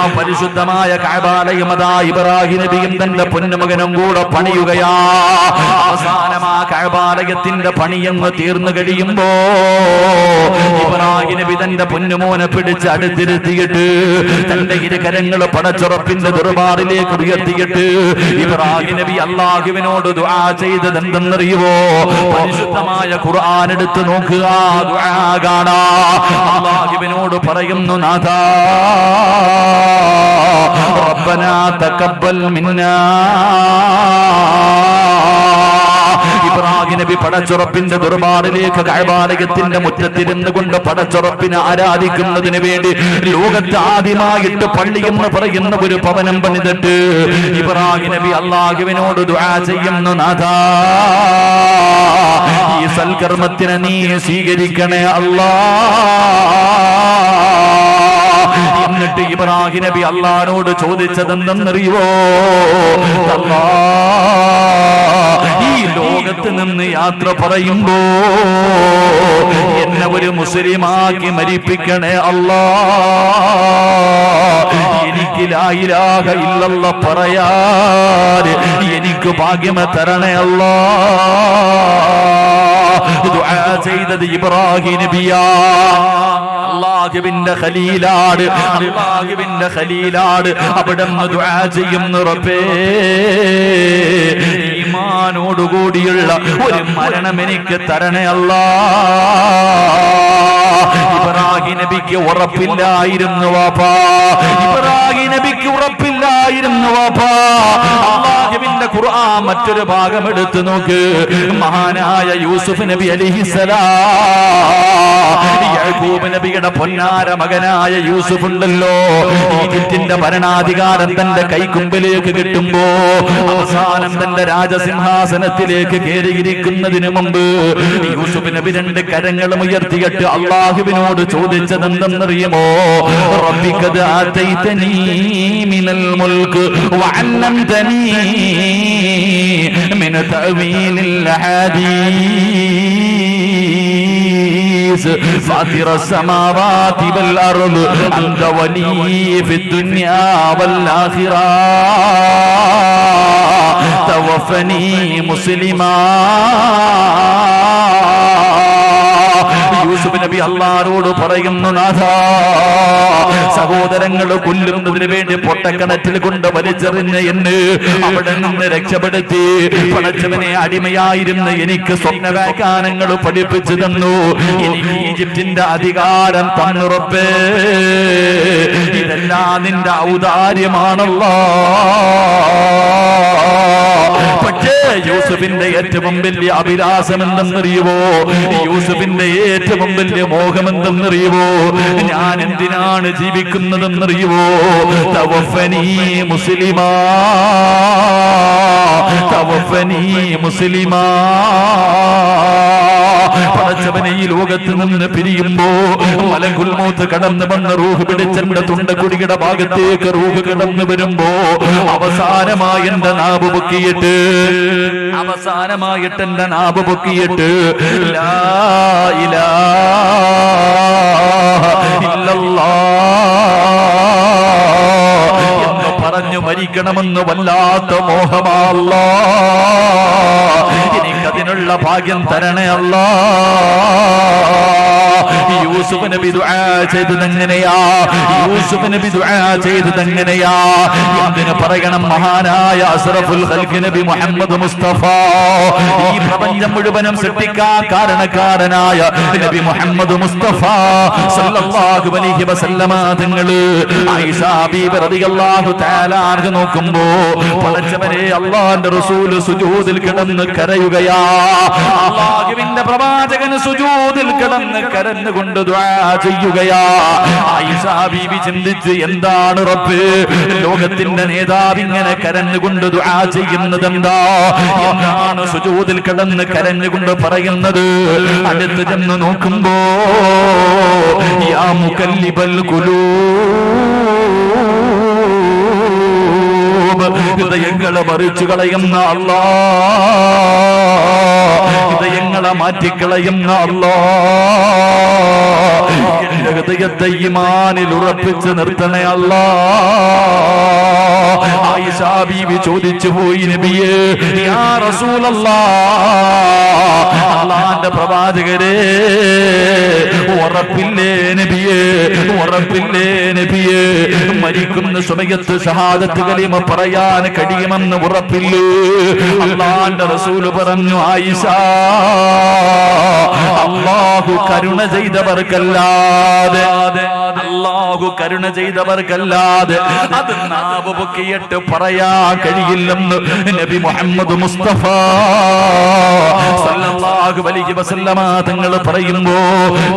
ആ പരിശുദ്ധമായ കഅബാലയം അതാ ഇബ്രാഹിം നബിയും തന്റെ പൊന്നുമകനും കൂടെ പണിയുകയാ. അവസാനം ആ കഅബാലയത്തിന്റെ പണിയങ്ങ് തീർന്നു കഴിയുമ്പോ ഇബ്രാഹിം നബി തന്റെ പൊന്നുമോനെ പിടിച്ച് അടുത്തിരുത്തിയിട്ട് തന്റെ ഇരുകരങ്ങൾ പടച്ചുറപ്പിന്റെ ദർബാറിലേക്ക് ഉയർത്തിയിട്ട് ഇബ്രാഹിം നബി അല്ലാഹുവിനോട് ദുആ ചെയ്തത് എന്തെന്നറിയുവോ? പരിശുദ്ധമായ ഖുർആൻ എടുത്ത് നോക്കുക, ദുആ കാണാ. അല്ലാഹുവിനോട് പറയുന്നു, നാഥാ ربنا تقبل منا. ഇബ്രാഹിം നബി പടച്ചുറപ്പിന്റെ ദർബാറിലേക്ക് കഅബാലയത്തിന്റെ മുറ്റത്തിരുന്ന് കൊണ്ട് പടച്ചുറപ്പിനെ ആരാധിക്കുന്നതിന് വേണ്ടി ലോകത്ത് ആദ്യമായിട്ട് പള്ളി എന്ന് പറയുന്ന ഒരു ഭവനം പണിതിട്ട് ഇബ്രാഹിം നബി അല്ലാഹുവിനോട് ദുആ ചെയ്യുന്നു, നാഥാ ഈ സൽക്കർമ്മത്തിനെ നീ സ്വീകരിക്കണേ അല്ലാഹ്. എന്നിട്ട് ഇബ്രാഹിം നബി അല്ലാഹുവോട് ചോദിച്ചതെന്തെന്നറിയോ? ഈ ലോകത്ത് നിന്ന് യാത്ര പറയുമ്പോ എന്നെ ഒരു മുസ്ലിമാക്കി മരിപ്പിക്കണേ അല്ലാഹ്. എനിക്ക് ലാ ഇലാഹ ഇല്ലല്ലാഹ് പറയാൻ എനിക്ക് ഭാഗ്യം തരണേ അല്ലാഹ്. ദുആ ചെയ്തത് ഇബ്രാഹിം നബിയാ. അല്ലാഹുവിന്റെ ഖലീലാണ്, അല്ലാഹുവിന്റെ ഖലീലാണ്. അവിടുന്ന് ദുആ ചെയ്യുന്നു, റബ്ബേ ഈമാനോടുകൂടിയുള്ള ഒരു മരണം എനിക്ക് തരണേ അല്ലാഹ്. ഇബ്രാഹിം നബിക്ക് ഉറപ്പില്ലായിരുന്നു വാപ്പാ, ഇബ്രാഹിം നബിക്ക് ഉറപ്പില്ലായിരുന്നു വാപ്പാ. അല്ലാഹുവിന്റെ ഖുർആൻ മറ്റൊരു ഭാഗം എടുത്തു നോക്ക്. മഹാനായ യൂസുഫ് നബി അലൈഹിസ്സലാം, യാക്കൂബ് നബിയുടെ പൊന്നാര മകനായ യൂസുഫ് ഉണ്ടല്ലോ, ഈജിപ്തിന്റെ ഭരണാധികാരം തന്റെ കൈക്കുമ്പിലേക്ക് കിട്ടുമ്പോ അവസാനം തന്റെ രാജസിംഹാസനത്തിലേക്ക് കയറിയിരിക്കുന്നതിന് മുമ്പ് യൂസുഫ് നബി രണ്ട് കരങ്ങളും ഉയർത്തിയിട്ട് അല്ലാഹുവിനോട് ചോദിച്ചതെന്തെന്നറിയുമോ? റബ്ബിഖദ് ആതൈതനീ മിനൽ മുൽക്ക് വഅല്ലംതനീ മിൻ തഅവീലിൽ ഹദീസ് فاطر السماوات والأرض أنت ولي في الدنيا والآخرة توفني مسلما. യൂസുഫ് നബി അല്ലാഹുവോട് പറയുന്നു, നാഥാ സഹോദരങ്ങൾ കൊല്ലുന്നതിന് വേണ്ടി പൊട്ടക്കിണറ്റിൽ കൊണ്ട് വലിച്ചെറിഞ്ഞ എന്നെ അവിടെ നിന്ന് രക്ഷപ്പെടുത്തി പടച്ചവനെ അടിമയായിരുന്ന എനിക്ക് സ്വപ്നവ്യാഖ്യാനങ്ങൾ പഠിപ്പിച്ചു തന്നു. എനിക്ക് ഈജിപ്തിന്റെ അധികാരം തന്നു റബ്ബേ. ഇതെല്ലാം നിന്റെ ഔദാര്യമാണല്ലോ. പക്ഷേ യൂസുഫിന്റെ ഏറ്റവും വലിയ അഭിലാഷം എന്തെന്നറിയുവോ? യൂസുഫിന്റെ ഏറ്റവും വലിയ മോഹം എന്തെന്നറിയുവോ? ഞാൻ എന്തിനാണ് ജീവിക്കുന്നതെന്നറിയുവോ? തവഫനി മുസ്ലിമാ, തവഫനി മുസ്ലിമാ. പടച്ചവനെ ഈ ലോകത്ത് നിന്ന് പിരിയുമ്പോ മലക്കുൽ മൗത്ത് കടന്നു വന്ന് റൂഹ് പിടിച്ചെന്റെ തുണ്ടക്കുടിയുടെ ഭാഗത്തേക്ക് റൂഹ് കടന്നു വരുമ്പോ അവസാനമായി എന്റെ നാവ് പൊക്കിയിട്ട്, അവസാനമായിട്ട് എന്റെ നാവ് പൊക്കിയിട്ട് ലാ ഇലാഹ ഇല്ലല്ലാഹ് എന്ന് പറഞ്ഞു മരിക്കണമെന്ന് വല്ലാത്ത മോഹമല്ലാ. എനിക്കതിനുള്ള ഭാഗ്യം തരണേ അല്ലാ. യൂസുഫ് നബി ദുആ ചെയ്തതെങ്ങനെയാ? യൂസുഫ് നബി ദുആ ചെയ്തതെങ്ങനെയാ? എന്തിനു പറയണം? മഹാനായ അസ്റഫുൽ ഖൽഖ് നബി മുഹമ്മദ് മുസ്തഫ, ഈ പ്രപഞ്ചം മുഴുവനും സൃഷ്ടിക്കാൻ കാരണക്കാരനായ നബി മുഹമ്മദ് മുസ്തഫ സല്ലല്ലാഹു അലൈഹി വസല്ലമ തങ്ങള് ആയിഷ ബീബി റളിയല്ലാഹു തആല അൻഹ നോക്കുമ്പോ പടച്ചവനെ അല്ലാഹുവിന്റെ റസൂൽ സുജൂദിൽ കിടന്ന് കരയുകയാ. അല്ലാഹുവിന്റെ പ്രവാചകൻ സുജൂദിൽ കിടന്ന് കരഞ്ഞുകൊണ്ട് ദുആ ചെയ്യുകയാ. ആയിഷ ബീബി ചിന്തിച്ച്, എന്താണ് റബ്ബേ ലോകത്തിന്റെ നേതാവ് ഇങ്ങനെ കരഞ്ഞുകൊണ്ട് ദുആ ചെയ്യുന്നത് എന്താ? എന്താണ് സുജൂദിൽ കിടന്ന് കരഞ്ഞുകൊണ്ട് പറയുന്നത്? അടുത്ത് ചെന്ന് നോക്കുമ്പോ യാ മുകല്ലിബൽ ഖുലൂബ്, ഹൃദയങ്ങളെ മറിച്ചു കളയുന്ന അല്ലാഹ്, ഹൃദയങ്ങളെ മാറ്റിക്കളയുന്ന അല്ലാ, എന്റെ ഹൃദയത്തെ ഈമാനിൽ ഉറപ്പിച്ച് നിർത്തണേ അല്ലാ. ആയിഷ ബീവി ചോദിച്ചു പോയി, നബിയേ യാ റസൂലല്ലാഹ്, അല്ലാഹുവിന്റെ പ്രവാചകരെ ഉറപ്പില്ലേ നബിയേ, ഉറപ്പില്ലേ നബിയേ, മരിക്കുന്ന സമയത്ത് ഷഹാദത്ത് കലിമ പറയാൻ കഴിയുമെന്ന് ഉറപ്പില്ലേ? അല്ലാഹുവിന്റെ റസൂൽ പറഞ്ഞു, ആയിഷ, അല്ലാഹു കരുണ ചെയ്തവർക്കല്ലാതെ, അല്ലാഹു കരുണ ചെയ്തവർക്കല്ലാതെ അത് നാവ് പൊക്കിയിട്ട് പറയാൻ കഴിയില്ലെന്ന് നബി മുഹമ്മദ് മുസ്തഫ സല്ലല്ലാഹു അലൈഹി വസല്ലമ തങ്ങൾ പറയുമ്പോ,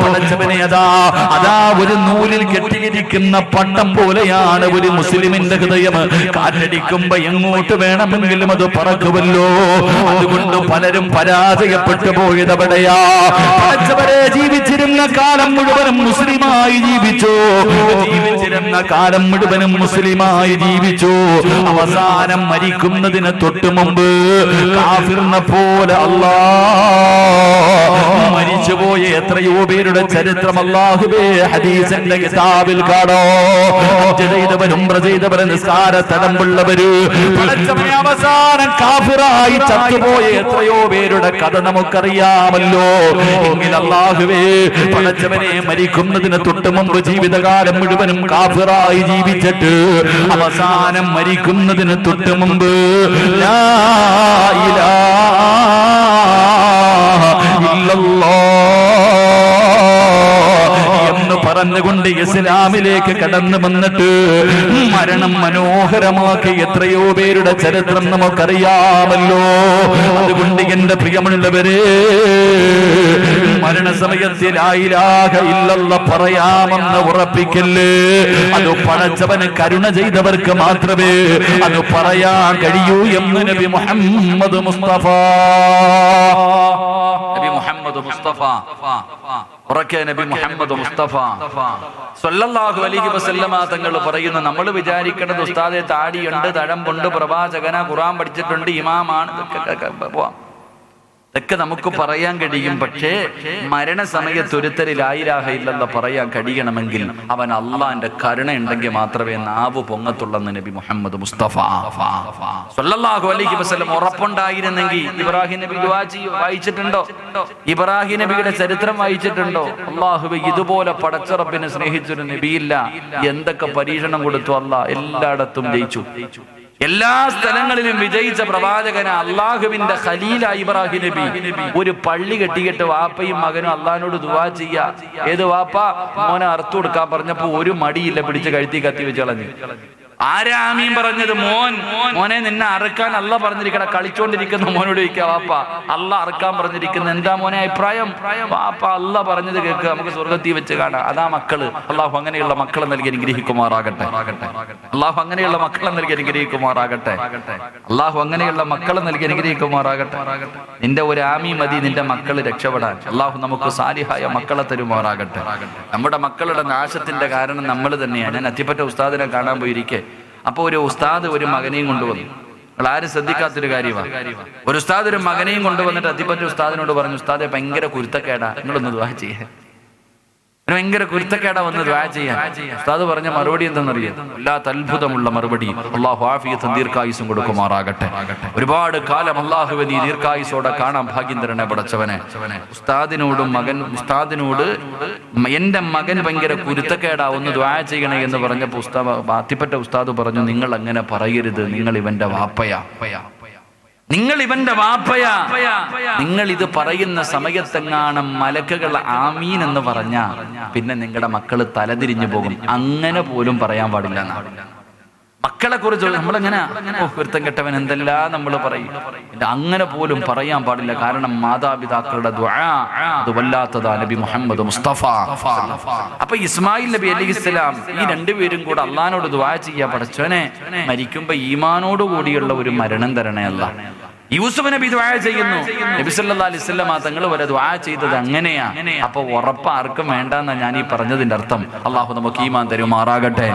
പടച്ചവനെ അതാ ഒരു നൂലിൽ കെട്ടിയിരിക്കുന്ന പട്ടം പോലെയാണ് ഒരു മുസ്ലിമിന്റെ ഹൃദയം. കാറ്റടിക്കുമ്പോ എങ്ങോട്ട് വേണമെങ്കിലും അത് പറക്കുമല്ലോ. അതുകൊണ്ട് പലരും പരാജയപ്പെട്ടു പോയതവിടെയാ. പടച്ചവരെ ജീവിച്ചിരുന്ന കാലം മുഴുവനും മുസ്ലിമായി ജീവിച്ചു, ജീവിച്ചിരുന്ന കാലം മുഴുവനും മുസ്ലിമായി ജീവിച്ചു. അവസാനം മരിക്കുന്നതിന് തൊട്ടു മുമ്പ് കാഫിറിനെ പോലെ മരിച്ചുപോയ എത്രയോ പേരുടെ ചരിത്രം അല്ലാഹുവേ ഹദീസിന്റെ കിതാബിൽ കാണോ. ചെയ്തവരും ചെയ്തവരും നിസ്കാര തടമ്പുള്ളവര് അവസാനം കാഫിറായി ചത്തുപോയ എത്രയോ പേരുടെ കഥ നമുക്കറിയാമല്ലോ. എങ്കിൽ അല്ലാഹുവേ പടച്ചവനെ മരിക്കുന്നതിന് തൊട്ട് മുമ്പ് ജീവിതകാലം മുഴുവനും കാഫിറായി ജീവിച്ചിട്ട് അവസാനം മരിക്കുന്നതിന് തൊട്ട് മുമ്പ് ലാ ഇലാഹ ഇല്ലല്ലാഹ് എന്ന് പറഞ്ഞുകൊണ്ട് ഇസ്ലാമിലേക്ക് കടന്നു വന്നിട്ട് മരണം മനോഹരമാക്കി എത്രയോ പേരുടെ ചരിത്രം നമുക്കറിയാമല്ലോ. അതുകൊണ്ട് എന്റെ പ്രിയമുള്ളവരെ, മരണസമയത്ത് ലാ ഇലാഹ ഇല്ലല്ലാഹ് പറയാമെന്ന് ഉറപ്പിക്കല്ലേ. അത് പടച്ചവന് കരുണ ചെയ്തവർക്ക് മാത്രമേ അത് പറയാൻ കഴിയൂ എന്ന് നബി മുഹമ്മദ് മുസ്തഫ. നബി മുഹമ്മദ് മുസ്തഫ ഉറക്കെ നബി മുഹമ്മദ് മുസ്തഫ സല്ലല്ലാഹു അലൈഹി വസല്ലമ തങ്ങൾ പറയുന്നു, നമ്മൾ വിചാരിക്കേണ്ടത് ഉസ്താദെ താടിയുണ്ട്, തഴമ്പുണ്ട്, പ്രവാചകന, ഖുർആൻ പഠിച്ചിട്ടുണ്ട്, ഇമാമാണ്, ഇതൊക്കെ നമുക്ക് പറയാൻ കഴിയും. പക്ഷേ മരണസമയത്ത് ഒരുത്തര് ലാ ഇലാഹ ഇല്ലല്ലാഹ് പറയാൻ കഴിയണമെങ്കിൽ അവൻ അള്ളാന്റെ കരുണ ഉണ്ടെങ്കിൽ മാത്രമേ നാവ് പൊങ്ങത്തുള്ളെന്ന് നബി മുഹമ്മദ് മുസ്തഫ സല്ലല്ലാഹു അലൈഹി വസല്ലം ഉറപ്പുണ്ടായിരുന്നെങ്കിൽ ഇബ്രാഹിം നബി ദുആ വായിച്ചിട്ടുണ്ടോ? ഇബ്രാഹിം നബിയുടെ ചരിത്രം വായിച്ചിട്ടുണ്ടോ? അല്ലാഹുവേ, ഇതുപോലെ പടച്ചറപ്പിനെ സ്നേഹിച്ചൊരു നബിയില്ല. എന്തൊക്കെ പരീക്ഷണം കൊടുത്തു അല്ലാഹ്, എല്ലായിടത്തും ജയിച്ചു. എല്ലാ സ്ഥലങ്ങളിലും വിജയിച്ച പ്രവാചകന അള്ളാഹുവിന്റെ ഖലീല ഇബ്രാഹിം നബി. ഒരു പള്ളി കെട്ടിയിട്ട് വാപ്പയും മകനും അള്ളാഹിനോട് ദുആ ചെയ്യാ. ഏത് വാപ്പ? മോനെ അറുത്തു കൊടുക്കാൻ പറഞ്ഞപ്പോ ഒരു മടിയില്ല, പിടിച്ച് കഴുത്തി കത്തി വെച്ച് കളഞ്ഞു. ആരാ ആമീൻ പറഞ്ഞത്? മോനെ നിന്നെ അറുക്കാൻ അല്ല പറഞ്ഞിരിക്കണ. കളിച്ചോണ്ടിരിക്കുന്ന മോനോട് ചോദിക്കുക, വാപ്പ അല്ല അറുക്കാൻ പറഞ്ഞിരിക്കുന്ന എന്താ മോനെ അഭിപ്രായം? വാപ്പ അല്ല പറഞ്ഞത് കേൾക്കുക, നമുക്ക് സ്വർഗത്തിൽ വെച്ച് കാണാം. അതാ മക്കള്. അള്ളാഹു അങ്ങനെയുള്ള മക്കളെ നൽകി അനുഗ്രഹിക്കുമാറാകട്ടെ. അള്ളാഹു അങ്ങനെയുള്ള മക്കളെ നൽകി അനുഗ്രഹിക്കുമാറാകട്ടെ. അള്ളാഹു അങ്ങനെയുള്ള മക്കളെ നൽകി അനുഗ്രഹിക്കുമാറാകട്ടെ. നിന്റെ ഒരു ആമീ മതി നിന്റെ മക്കള് രക്ഷപ്പെടാൻ. അള്ളാഹു നമുക്ക് സാലിഹായ മക്കളെ തരുമാറാകട്ടെ. നമ്മുടെ മക്കളുടെ നാശത്തിന്റെ കാരണം നമ്മൾ തന്നെയാണ്. ഞാൻ അത്തിപ്പറ്റ ഉസ്താദിനെ കാണാൻ പോയിരിക്കെ, അപ്പൊ ഒരു ഉസ്താദ് ഒരു മകനെയും കൊണ്ടുവന്നു. നിങ്ങൾ ആരും ശ്രദ്ധിക്കാത്തൊരു കാര്യമാണ്. ഒരു ഉസ്താദ് ഒരു മകനെയും കൊണ്ടുവന്നിട്ട് അത്തിപ്പറ്റ ഉസ്താദിനോട് പറഞ്ഞു, ഉസ്താദെ ഭയങ്കര കുരുത്തക്കേടാ, നിങ്ങളൊന്ന് ദുആ ചെയ്യേ. ഭയങ്കര കുരുത്തക്കേടാ, വന്ന് ദുആ ചെയ്യാൻ. ഉസ്താദ് പറഞ്ഞ മറുപടി എന്താണെന്നറിയാം? വല്ലാത്ത അത്ഭുതമുള്ള മറുപടി. അള്ളാഹു ആഫിയത്തും ദീർഘായുസും കൊടുക്കുമാറാകട്ടെ. ഒരുപാട് കാലം അള്ളാഹുവേ നീ ദീർഘായുസോടെ കാണാൻ ഭാഗ്യം തരണേ പടച്ചവനെ. ഉസ്താദിനോട് എന്റെ മകൻ ഭയങ്കര കുരുത്തക്കേടാ, ഒന്ന് ദുആ ചെയ്യണേ എന്ന് പറഞ്ഞപ്പോൾ അത്തിപ്പറ്റ ഉസ്താദ് പറഞ്ഞു, നിങ്ങൾ അങ്ങനെ പറയരുത്, നിങ്ങൾ ഇവന്റെ വാപ്പയാ, നിങ്ങൾ ഇവന്റെ വാപ്പയാ. നിങ്ങൾ ഇത് പറയുന്ന സമയത്തെങ്ങാനും മലക്കുകൾ ആമീൻ എന്ന് പറഞ്ഞ പിന്നെ നിങ്ങളുടെ മക്കള് തലതിരിഞ്ഞു പോകും. അങ്ങനെ പോലും പറയാൻ പാടില്ല. മക്കളെ കുറിച്ച് നമ്മളെങ്ങനെ വൃത്തം കെട്ടവൻ എന്തെല്ലാം നമ്മൾ പറയും. അങ്ങനെ പോലും പറയാൻ പാടില്ല. കാരണം മാതാപിതാക്കളുടെ ദുആ അത് വല്ലാത്തതാ. നബി മുഹമ്മദ് മുസ്തഫ. അപ്പൊ ഇസ്മായിൽ നബി അലൈഹിസ്സലാം ഈ രണ്ടുപേരും കൂടെ അള്ളാഹിനോട് ദുആ ചെയ്യാ, പടച്ചോനെ മരിക്കുമ്പോ ഈമാനോട് കൂടിയുള്ള ഒരു മരണം തരണേ അല്ലാ. യൂസുഫ് നബി ദുആ ചെയ്യുന്നു. നബി സല്ലല്ലാഹു അലൈഹി വസല്ലം തങ്ങൾ വരെ ദുആ ചെയ്തത് അങ്ങനെയാ. അപ്പൊ ഉറപ്പ് ആർക്കും വേണ്ടെന്നാ ഞാൻ ഈ പറഞ്ഞതിന്റെ അർത്ഥം. അള്ളാഹു നമുക്ക് ഈമാൻ തരുമാറാകട്ടെ.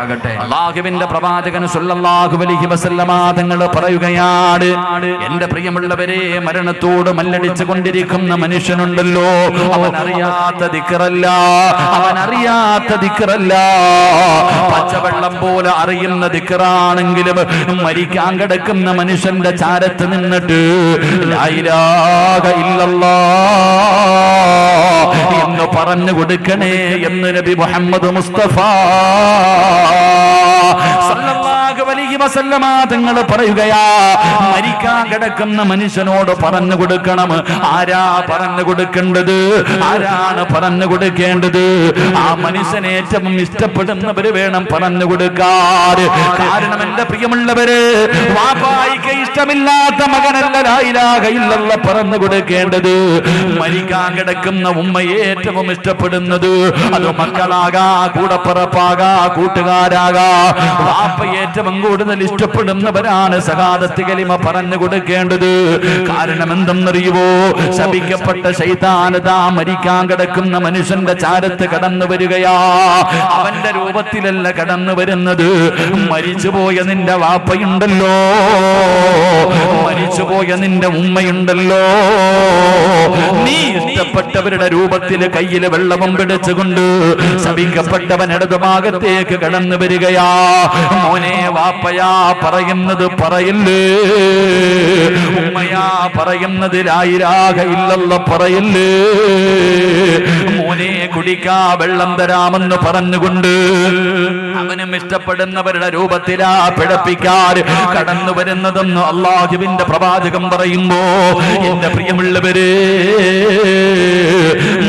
അള്ളാഹുവിന്റെ പ്രവാചകൻ സല്ലല്ലാഹു അലൈഹി വസല്ലം തങ്ങൾ പറയുകയാണ്, എന്റെ പ്രിയമുള്ളവരെ, മരണത്തോട് മല്ലടിച്ചു കൊണ്ടിരിക്കുന്ന മനുഷ്യനുണ്ടല്ലോ, അവൻ അറിയാത്ത ദിക്റല്ല, പച്ചവെള്ളം പോലെ അറിയുന്ന ദിക്റാണെങ്കിലും മരിക്കാൻ കിടക്കുന്ന മനുഷ്യന്റെ ചാരത്ത് നിന്നിട്ട് ലാ ഇലാഹ ഇല്ലല്ലാഹ് എന്ന് പറഞ്ഞു കൊടുക്കണേ എന്ന് നബി മുഹമ്മദ് മുസ്തഫ സല്ലല്ലാഹു അലൈഹി വസല്ലമ തങ്ങൾ പറയുകയാ, മരിക്കാൻ കിടക്കുന്ന മനുഷ്യനോട് പറഞ്ഞു കൊടുക്കണം. ആരാ പറഞ്ഞു കൊടുക്കേണ്ടത്? ആരാണ് പറഞ്ഞു കൊടുക്കേണ്ടത്? ആ മനുഷ്യനെ ഏറ്റവും ഇഷ്ടപ്പെടുന്നവര് വേണം പറഞ്ഞു കൊടുക്കാൻ. കാരണം എന്റെ പ്രിയമുള്ളവര്, വാപ്പായിക്ക് ഇഷ്ടമില്ലാത്ത മകനല്ല ലാ ഇലാഹ ഇല്ലല്ലാഹ് പറഞ്ഞു കൊടുക്കേണ്ടത്. മരിക്കാൻ കിടക്കുന്ന ഉമ്മയെ ഏറ്റവും ഇഷ്ടപ്പെടുന്നത് അത് മക്കളാകാ, കൂടപ്പിറപ്പാകാ, കൂട്ടുകാരാകാ. വാപ്പ ഏറ്റവും കൂടുതൽ ഇഷ്ടപ്പെടുന്നവരാണ് സഹാദത്ത് കലിമ പറഞ്ഞു കൊടുക്കേണ്ടത്. കാരണം എന്തെന്നറിയുവോ? ശപിക്കപ്പെട്ട ശൈത്താനതാ മരിക്കാൻ കിടക്കുന്ന മനുഷ്യന്റെ ചാരത്ത് കടന്നു വരികയാ. അവന്റെ രൂപത്തിലല്ല കടന്നു വരുന്നത്. മരിച്ചുപോയ നിന്റെ വാപ്പയുണ്ടല്ലോ, മരിച്ചുപോയ നിന്റെ ഉമ്മയുണ്ടല്ലോ, നീ ഇഷ്ടപ്പെട്ടവരുടെ രൂപത്തിൽ കയ്യിൽ വെള്ളവും പിടിച്ചുകൊണ്ട് ശപിക്കപ്പെട്ടവൻ ഇടതുഭാഗത്തേക്ക് കടന്നു വരികയാ. മോനെ, വാപ്പയാ പറയുന്നത് പറയില്ലേ, ഉമ്മയാ പറയുന്നത് ലാ ഇലാഹ ഇല്ലല്ലാഹ് പറയില്ലേ, മോനെ കുടിക്കാ വെള്ളം തരാമെന്ന് പറഞ്ഞുകൊണ്ട് അവനും ഇഷ്ടപ്പെടുന്നവരുടെ രൂപത്തിലാ പിഴപ്പിക്കാൻ കടന്നു വരുന്നതെന്ന് അല്ലാഹുവിന്റെ പ്രവാചകം പറയുമ്പോ, എന്റെ പ്രിയമുള്ളവരെ,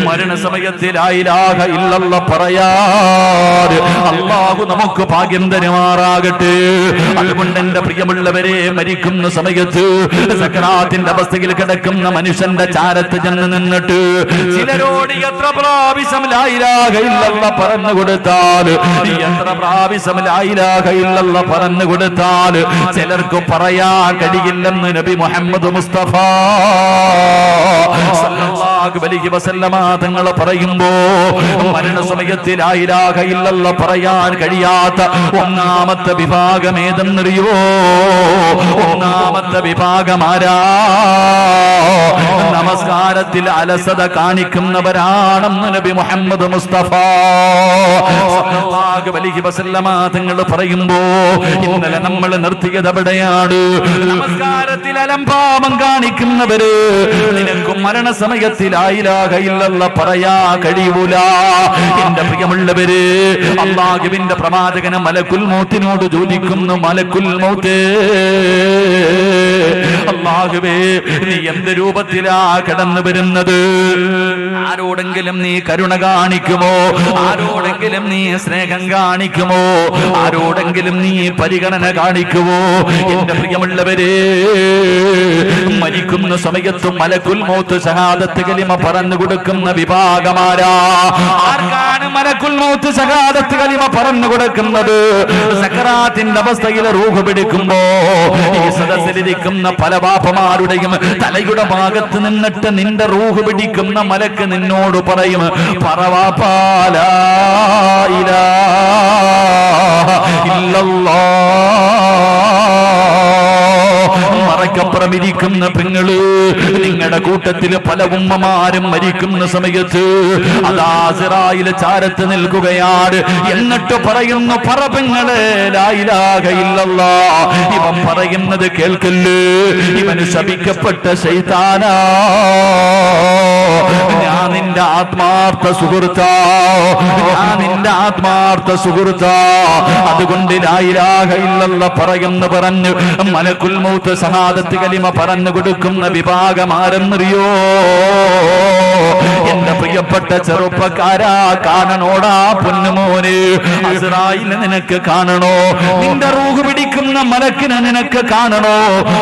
മരണസമയത്ത് ലാ ഇലാഹ ഇല്ലല്ലാഹ് പറയാൻ അല്ലാഹു നമുക്ക് ഭാഗ്യം തരുമാറാകട്ടെ. അതുകൊണ്ട് എന്റെ പ്രിയമുള്ളവരെ, മരിക്കുന്ന സമയത്ത് സക്കറാത്തിന്റെ അവസ്ഥയിൽ കിടക്കുന്ന മനുഷ്യന്റെ ചാരത്ത് ചെന്ന് നിന്നിട്ട് ചിലരോട് എത്ര പ്രാവശ്യം ലാ ഇലാഹ ഇല്ലല്ലാഹ് പറഞ്ഞു കൊടുത്താൽ, എത്ര പ്രാവശ്യം ലാ ഇലാഹ ഇല്ലല്ലാഹ് പറഞ്ഞു കൊടുത്താൽ ചിലർക്ക് പറയാൻ കഴിയില്ലെന്ന് നബി മുഹമ്മദ് മുസ്തഫ സല്ലല്ലാഹു അലൈഹി വസല്ലമ തങ്ങൾ പറയുമ്പോ, മരണസമയത്ത് ലാ ഇലാഹ ഇല്ലല്ലാഹ് പറയാൻ കഴിയാത്ത ഒന്നാമത്തെ വിഭാഗം ഏതെന്നറിയോ? ഒന്നാമത്തെ വിഭാഗം ആരാ? നമസ്കാരത്തിൽ അലസത കാണിക്കുന്നവരാണെന്ന് നബി മുഹമ്മദ് മുസ്തഫ സല്ലല്ലാഹു അലൈഹി വസല്ലമ തങ്ങൾ പറയുമ്പോ, ഇന്നലെ നമ്മൾ നിർത്തിയത് എവിടെയാണ്? നമസ്കാരത്തിൽ അലംഭാവം കാണിക്കുന്നവര്, നിനക്കും മരണസമയത്തിൽ ലാ ഇലാഹ ഇല്ലല്ലാഹ് പറയാ കഴിയൂല. എന്റെ പ്രിയമുള്ളവര്, അല്ലാഹുവിന്റെ പ്രവാചകൻ മലക്കുൽ മൗത്തിനോട് ചോദിക്കുന്നു, മലക്കുൽ മൗത്ത്, അല്ലാഹുവേ, നീ എന്ത് രൂപത്തിലാ കടന്നു വരുന്നത്? ആരോടെങ്കിലും നീ കരുണ കാണിക്കുമോ? ആരോടെങ്കിലും നീ സ്നേഹം കാണിക്കുമോ? ആരോടെങ്കിലും നീ പരിഗണന കാണിക്കുമോ? എന്റെ പ്രിയമുള്ളവരെ, മരിക്കുന്ന സമയത്ത് മലക്കുൽ മൗത്ത് ഷഹാദത്ത് കലിമ പറഞ്ഞു കൊടുക്കുന്ന വിഭാഗമാരാ? ആർക്കാണ് മലക്കുൽ മൗത്ത് ഷഹാദത്ത് കലിമ പറഞ്ഞു കൊടുക്കുന്നത്? സക്കറാത്തിന്റെ അവസ്ഥയിൽ റൂഹ് പിടിക്കുമ്പോ ഈ സദസ്സിലിരിക്കുന്ന പല ബാപ്പമാരുടെയും തലയുടെ ഭാഗത്ത് നിന്നിട്ട് നിന്റെ റൂഹ് പിടിക്കുന്ന മലക്ക് നിന്നോട് പറയും, പറവാപ്പാ ലാ ഇലാഹ ഇല്ലല്ലാഹ്. മറക്കപ്പുറം ഇരിക്കുന്ന പെങ്ങള്, നിങ്ങളുടെ കൂട്ടത്തില് പല ഉമ്മമാരും മരിക്കുന്ന സമയത്ത് അതാ സിറായില് ചാരത്ത് നിൽക്കുകയാണ്. എന്നിട്ട് പറയുന്നു, പറ പെങ്ങളെ ലാ ഇലാഹ ഇല്ലല്ലാഹ്. ഇവൻ പറയുന്നത് കേൾക്കല്ലേ, ഇവന് ശപിക്കപ്പെട്ട ശൈത്താനാ. ഞാൻ നിന്റെ ആത്മാർത്ഥ സുഹൃത്താ, ഞാൻ നിന്റെ ആത്മാർത്ഥ സുഹൃത്താ. അതുകൊണ്ട് ലാ ഇലാഹ ഇല്ലല്ലാഹ് പറയുന്നു പറഞ്ഞു മലക്കുൽ മൗത്ത് ഷഹാദത്ത് കലിമ പറഞ്ഞു കൊടുക്കുന്ന വിഭാഗം ആരെന്നറിയോ? എന്റെ പ്രിയപ്പെട്ട ചെറുപ്പക്കാരാ, കാണണോടാ പൊന്നുമോന്, അസ്റായിലിനെ നിനക്ക് കാണണോ? നിന്റെ റൂഹ് പിടിക്കുന്ന മലക്കിനെ നിനക്ക് കാണണോ?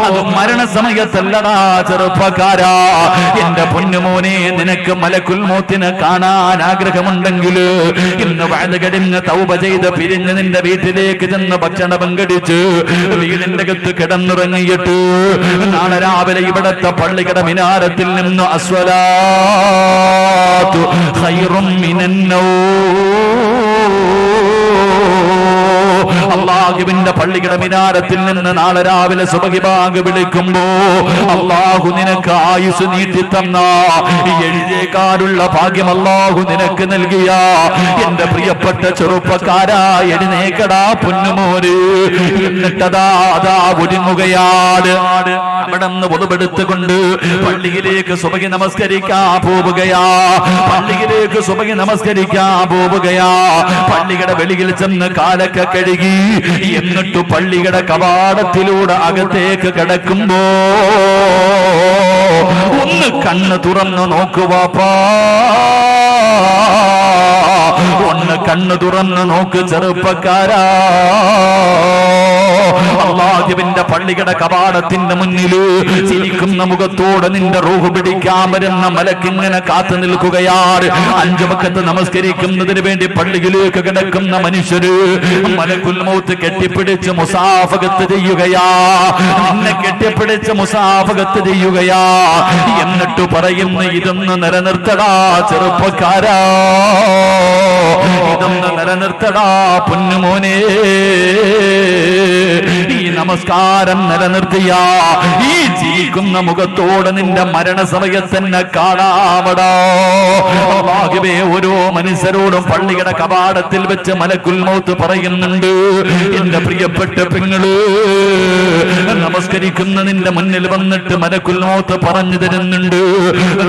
അത് മരണസമയത്തല്ലടാ ചെറുപ്പക്കാരാ. എന്റെ പൊന്നുമോനെ, നിനക്ക് മലക്കുൽ മൗത്തിനെ കാണാൻ ആഗ്രഹമുണ്ടെങ്കിൽ ഇന്ന് വഅദ് കഴിഞ്ഞ് തൗബ ചെയ്ത് പിരിഞ്ഞ് നിന്റെ വീട്ടിലേക്ക് ചെന്ന് ഭക്ഷണം പങ്കടിച്ച് വീടിന്റെ അകത്ത് കിടന്നുറങ്ങിയിട്ട് നാളെ രാവിലെ ഇവിടത്തെ പള്ളിയുടെ മിനാരത്തിൽ നിന്ന് അസ്വലാത്തു ഖൈറും അള്ളാഹുവിന്റെ പള്ളിയുടെ മിനാരത്തിൽ നിന്ന് നാളെ രാവിലെ സുബഹി ബാങ്ക് വിളിക്കുമ്പോ അള്ളാഹു നിനക്ക് ആയുസ് നീട്ടി തന്ന എഴുതേക്കാനുള്ള ഭാഗ്യം അള്ളാഹു നിനക്ക് നൽകിയ എന്റെ പ്രിയപ്പെട്ട ചെറുപ്പക്കാരാ, എഴുന്നേക്കടാ പൊന്നുമോര്. എന്നിട്ടതാ ഒരുങ്ങുകയാണ്. അവിടെ നിന്ന് പൊതുപെടുത്തുകൊണ്ട് പള്ളിയിലേക്ക് സുബഹി നമസ്കരിക്കാൻ പോവുകയാ. പള്ളിയിലേക്ക് സുബഹി നമസ്കരിക്കാൻ പോവുകയാ. പള്ളിയുടെ വെളിയിൽ ചെന്ന് കാലൊക്കെ കഴുകി എന്നിട്ട് പള്ളിയുടെ കവാടത്തിലൂടെ അകത്തേക്ക് കിടക്കുമ്പോ ഒന്ന് കണ്ണ് തുറന്നു നോക്കുവാപ്പാ, ഒന്ന് കണ്ണ് തുറന്നു നോക്ക് ചെറുപ്പക്കാരാ. അല്ലാഹുവിന്റെ പള്ളിയുടെ കവാടത്തിന്റെ മുന്നില് ചിരിക്കുന്ന മുഖത്തോടെ നിന്റെ റൂഹ് പിടിക്കാൻ വരുന്ന മലക്കിങ്ങനെ കാത്തു നിൽക്കുകയാണ്. 5 വഖത്ത് നമസ്കരിക്കുന്നതിന് വേണ്ടി പള്ളിയിലേക്ക് കിടക്കുന്ന മനുഷ്യര് മലക്കുൽ മൗത്ത് കെട്ടിപ്പിടിച്ച് മുസാഫഹത്ത് ചെയ്യുകയാ. നിന്നെ കെട്ടിപ്പിടിച്ച് മുസാഫഹത്ത് ചെയ്യുകയാ. എന്നിട്ട് പറയുന്നു, ഇതൊന്ന് നിലനിർത്തടാ ചെറുപ്പക്കാരാ, ഇതൊന്ന് നിലനിർത്തടാ പൊന്നുമോനെ. ഈ നമസ്കാരം നിലനിർത്തിയ ഈ ജീവിക്കുന്ന മുഖത്തോടെ നിന്റെ മരണസമയത്തന്നെ കാണാമടാ. അല്ലാഹുവേ, ഓരോ മനുഷ്യരോടും പള്ളിയുടെ കവാടത്തിൽ വെച്ച് മലക്കുൽ മൗത്ത് പറയുന്നുണ്ട്, എന്റെ പ്രിയപ്പെട്ട പെങ്ങള് നമസ്കരിക്കുന്ന നിന്റെ മുന്നിൽ വന്നിട്ട് മലക്കുൽ മൗത്ത് പറഞ്ഞു തരുന്നുണ്ട്.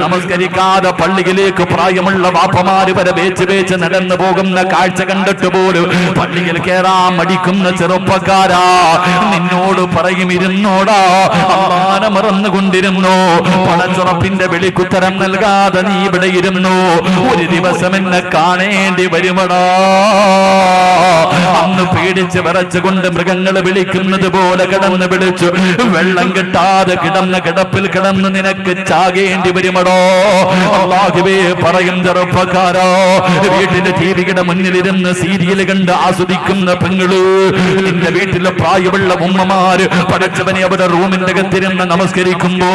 നമസ്കരിക്കാതെ പള്ളിയിലേക്ക് പ്രായമുള്ള വാപ്പമാര് വരെ വേച്ച് നടന്നു പോകുന്ന കാഴ്ച കണ്ടിട്ട് പോലും പള്ളിയിൽ കയറാൻ മടിക്കുന്ന ചെറുപ്പക്കാരാ, നിന്നോട് പറയും, ഇരുന്നോടാ, അള്ളാനെ മറന്നുകൊണ്ടിരുന്നു. പടച്ചുറപ്പിന്റെ വിളിക്കുത്തരം നൽകാതെ നീ ഇവിടെ ഇരുന്നു. ഒരു ദിവസം എന്നെ കാണേണ്ടി വരുമടാ. അന്ന് പേടിച്ച് വിറച്ചുകൊണ്ട് മൃഗങ്ങൾ വിളിക്കുന്നത് പോലെ കിടന്ന് വിളിച്ചു. വെള്ളം കിട്ടാതെ കിടന്ന കിടപ്പിൽ കിടന്ന് നിനക്ക് ചാകേണ്ടി വരുമടോ. അല്ലാഹുവേ, പറയും ചെറുപ്പക്കാരോ, വീട്ടിലെ ടിവിയുടെ മുന്നിലിരുന്ന് സീരിയൽ കണ്ട് ആസ്വദിക്കുന്ന പെങ്ങള്, നിന്റെ വീട്ടിലെ പ്രായമുള്ള ഉമ്മമാര് പടച്ചവനെ അവരുടെ റൂമിന്റെ അകത്തിരുന്ന് നമസ്കരിക്കുമ്പോ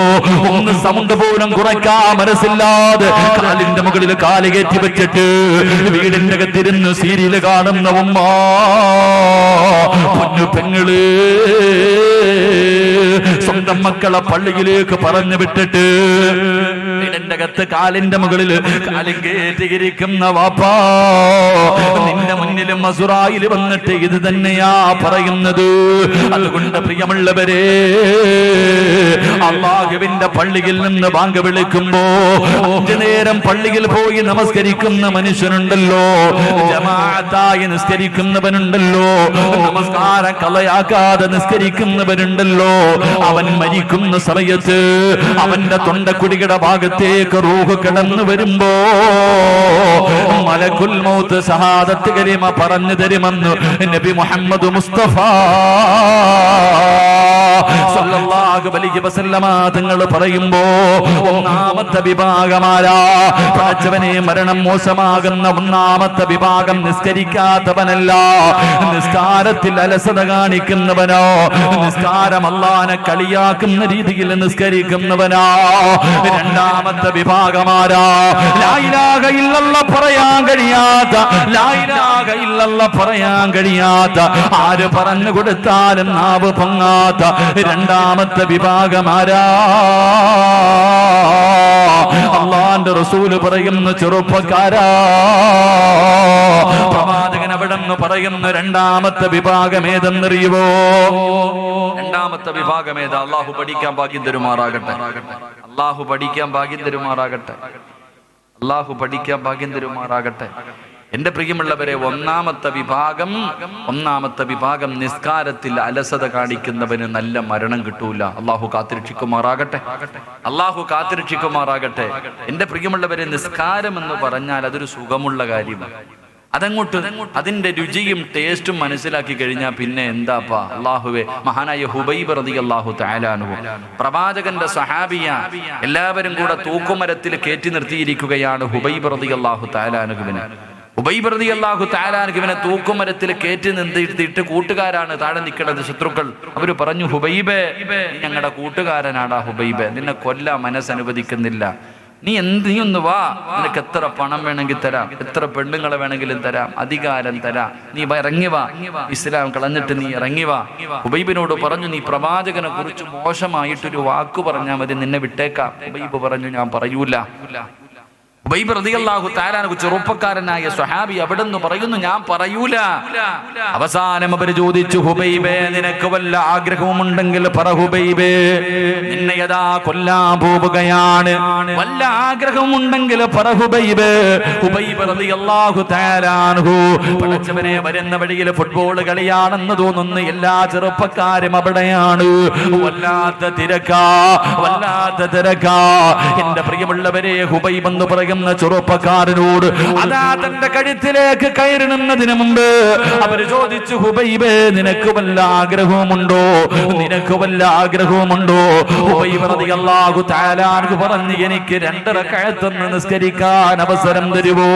ഒന്ന് സൗണ്ട് പോലും കുറയ്ക്കാൻ മനസ്സില്ലാതെ കാലിന്റെ മുകളിൽ കാല് കയറ്റി വെച്ചിട്ട് വീടിന്റെ അകത്തിരുന്ന് സീരിയൽ കാണുന്ന ഉമ്മ, പൊന്നു പെങ്ങള്, സ്വന്തം മക്കളെ പള്ളിയിലേക്ക് പറഞ്ഞു വിട്ടിട്ട് വീടിന്റെ അകത്ത് കാലിന്റെ മുകളിൽ കാലും കയറ്റിയിരിക്കുന്ന വാപ്പാ, നിന്റെ മുന്നിലും അസുറായിൽ വന്നിട്ട് ഇത് തന്നെയാ പറയുന്നത്. അതുകൊണ്ട് പ്രിയമുള്ളവരെ, അല്ലാഹുവിന്റെ പള്ളിയിൽ നിന്ന് ബാങ്ക് വിളിക്കുമ്പോ 5 നേരം പള്ളിയിൽ പോയി നമസ്കരിക്കുന്ന മനുഷ്യനുണ്ടല്ലോ, ജമാഅത്തായി നിസ്കരിക്കുന്നവനുണ്ടല്ലോ, നമസ്കാരം കളയാക്കാതെ നിസ്കരിക്കുന്നവരുണ്ടല്ലോ, അവൻ മരിക്കുന്ന സമയത്ത് അവന്റെ തൊണ്ടക്കുടിയുടെ ഭാഗത്തേക്ക് റൂഹ് കടന്നു വരുമ്പോ മലക്കുൽ മൗത്ത് ഷഹാദത്ത് കലിമ പറഞ്ഞു തരുമെന്ന് നബി മുഹമ്മദ് മുസ്തഫ സല്ലല്ലാഹു അലൈഹി വസല്ലമ തങ്ങൾ പറയുമ്പോ, ഒന്നാമത്തെ വിഭാഗമാരാ, പടച്ചവനെ മരണം മോശമാകുന്ന ഒന്നാമത്തെ വിഭാഗം നിസ്കരിക്കാത്തവനല്ല, നിസ്കാരത്തിൽ അലസത കാണിക്കുന്നവനോ, നിസ്കാരം അല്ലാഹുവിനെ കളിയാക്കുന്ന രീതിയിൽ നിസ്കരിക്കുന്നവനോ. രണ്ടാമത്തെ വിഭാഗമാരാ, ലാ ഇലാഹ ഇല്ലല്ലാഹ് പറയാൻ കഴിയാത്ത, ലാ ഇലാഹ ഇല്ലല്ലാഹ് പറയാൻ കഴിയാത്ത, ആര് പറഞ്ഞു കൊടുത്താലും നാവ് പൊങ്ങാത്ത രണ്ടാമത്തെ വിഭാഗമാരാ. അല്ലാഹുവിന്റെ റസൂല് പറയുന്നു, ചെറുപ്പക്കാരാ, പ്രവാചകൻ അവിടെ നിന്ന് പറയുന്നു, രണ്ടാമത്തെ വിഭാഗം ഏതെന്നറിയുവോ? രണ്ടാമത്തെ വിഭാഗം ഏതാ? അല്ലാഹു പഠിക്കാൻ ഭാഗ്യം തരുമാറാകട്ടെ. അല്ലാഹു പഠിക്കാൻ ഭാഗ്യം തരുമാറാകട്ടെ. അല്ലാഹു പഠിക്കാൻ ഭാഗ്യം തരുമാറാകട്ടെ. എന്റെ പ്രിയമുള്ളവരെ, ഒന്നാമത്തെ വിഭാഗം നിസ്കാരത്തിൽ അലസത കാണിക്കുന്നവന് നല്ല മരണം കിട്ടൂല. അള്ളാഹു കാത്തിരക്ഷിക്കുമാറാകട്ടെ. അള്ളാഹു കാത്തിരക്ഷിക്കുമാറാകട്ടെ. എന്റെ പ്രിയമുള്ളവരെ, നിസ്കാരം എന്ന് പറഞ്ഞാൽ അതൊരു സുഖമുള്ള കാര്യമാണ്. അതങ്ങോട്ട് അതിന്റെ രുചിയും ടേസ്റ്റും മനസ്സിലാക്കി കഴിഞ്ഞാൽ പിന്നെ എന്താപ്പാ. അള്ളാഹുവെ, മഹാനായ ഹുബൈബ് റളിയല്ലാഹു തആല അൻഹു, പ്രവാചകന്റെ സഹാബിയ, എല്ലാവരും കൂടെ തൂക്കുമരത്തിൽ കയറ്റി നിർത്തിയിരിക്കുകയാണ് ഹുബൈബ് റളിയല്ലാഹു തആല അൻഹുവിനെ. ഹുബൈബ് റളിയല്ലാഹു തആല അൻഹു ഇവനെ തൂക്കുമരത്തിൽ കയറ്റി നിർത്തിയിട്ട് കൂട്ടുകാരാണ് താഴെ നിൽക്കുന്നത് ശത്രുക്കൾ. അവര് പറഞ്ഞു, ഹുബൈബേ ഞങ്ങളുടെ കൂട്ടുകാരനാടാ ഹുബൈബേ, നിന്നെ കൊല്ലാൻ മനസ്സനുവദിക്കുന്നില്ല, നീ ഒന്ന് വാ, നിനക്ക് എത്ര പണം വേണമെങ്കിൽ തരാം, എത്ര പെണ്ണുങ്ങളെ വേണമെങ്കിലും തരാം, അധികാരം തരാം, നീ ഇറങ്ങി വാ, ഇസ്ലാം കളഞ്ഞിട്ട് നീ ഇറങ്ങി വാ. ഹുബൈബിനോട് പറഞ്ഞു, നീ പ്രവാചകനെ കുറിച്ച് മോശമായിട്ടൊരു വാക്കു പറഞ്ഞാൽ മതി, നിന്നെ വിട്ടേക്കാം. ഹുബൈബ് പറഞ്ഞു, ഞാൻ പറയൂല. ഹുബൈബ് റളിയല്ലാഹു തആല അൻഹു ചെറുപ്പക്കാരനായ സ്വഹാബി അവിടുന്ന് പറയുന്നു, ഞാൻ പറയൂല. അവസാനം അവർ ചോദിച്ചു, ഹുബൈബേ നിനക്ക് വല്ല ആഗ്രഹവുമുണ്ടെങ്കിൽ പറ ഹുബൈബേ, നിന്നെ യഥാ കൊല്ലാൻ പോവുകയാണ്, വല്ല ആഗ്രഹമുണ്ടെങ്കിൽ പറ ഹുബൈബേ. ഹുബൈബ് റളിയല്ലാഹു തആല അൻഹു പടച്ചവനെ വരുന്ന വഴിയിൽ ഫുട്ബോൾ കളിയാണെന്ന് തോന്നുന്നു എല്ലാ ചെറുപ്പക്കാരും അവിടെയാണ്. വല്ലാത്ത തിരക്കാ. എന്റെ പ്രിയമുള്ളവരെ, ഹുബൈബ് എന്ന് പറയുന്ന ചെറുപ്പക്കാരനോട് അതാ തന്റെ കഴുത്തിലേക്ക് കയറുന്നതിന് മുമ്പ് അവർ ചോദിച്ചു, ഹുബൈബേ നിനക്ക് വല്ല ആഗ്രഹവുമുണ്ടോ? ഹുബൈബ് റളിയല്ലാഹു തആല അൻഹു പറഞ്ഞു, എനിക്ക് 2 റക്അത്ത് നിസ്കരിക്കാൻ അവസരം തരുമോ?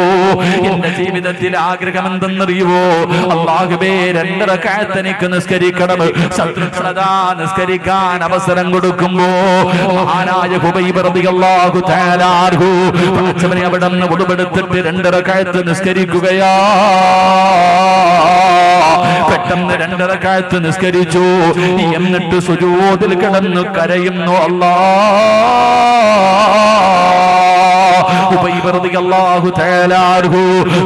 എന്റെ ജീവിതത്തിൽ ആഗ്രഹം എന്തെന്നറിയുമോ? അല്ലാഹുവേ 2 റക്അത്ത് എനിക്ക് നിസ്കരിക്കണം. ശത്രുക്കളതാ നിസ്കരിക്കാൻ അവസരം കൊടുക്കുമ്പോ മഹാനായ ഹുബൈബ് റളിയല്ലാഹു തആല അൻഹു അവനെ അവിടെ നിന്ന് ഉടുപെടുത്തിട്ട് 2 റക്അത്ത് നിസ്കരിക്കുകയാ. പെട്ടെന്ന് 2 റക്അത്ത് നിസ്കരിച്ചു. എന്നിട്ട് സുജൂദിൽ കിടന്നു കരയുന്നു. ഹുബൈബ് റളിയല്ലാഹു തആല അൻഹു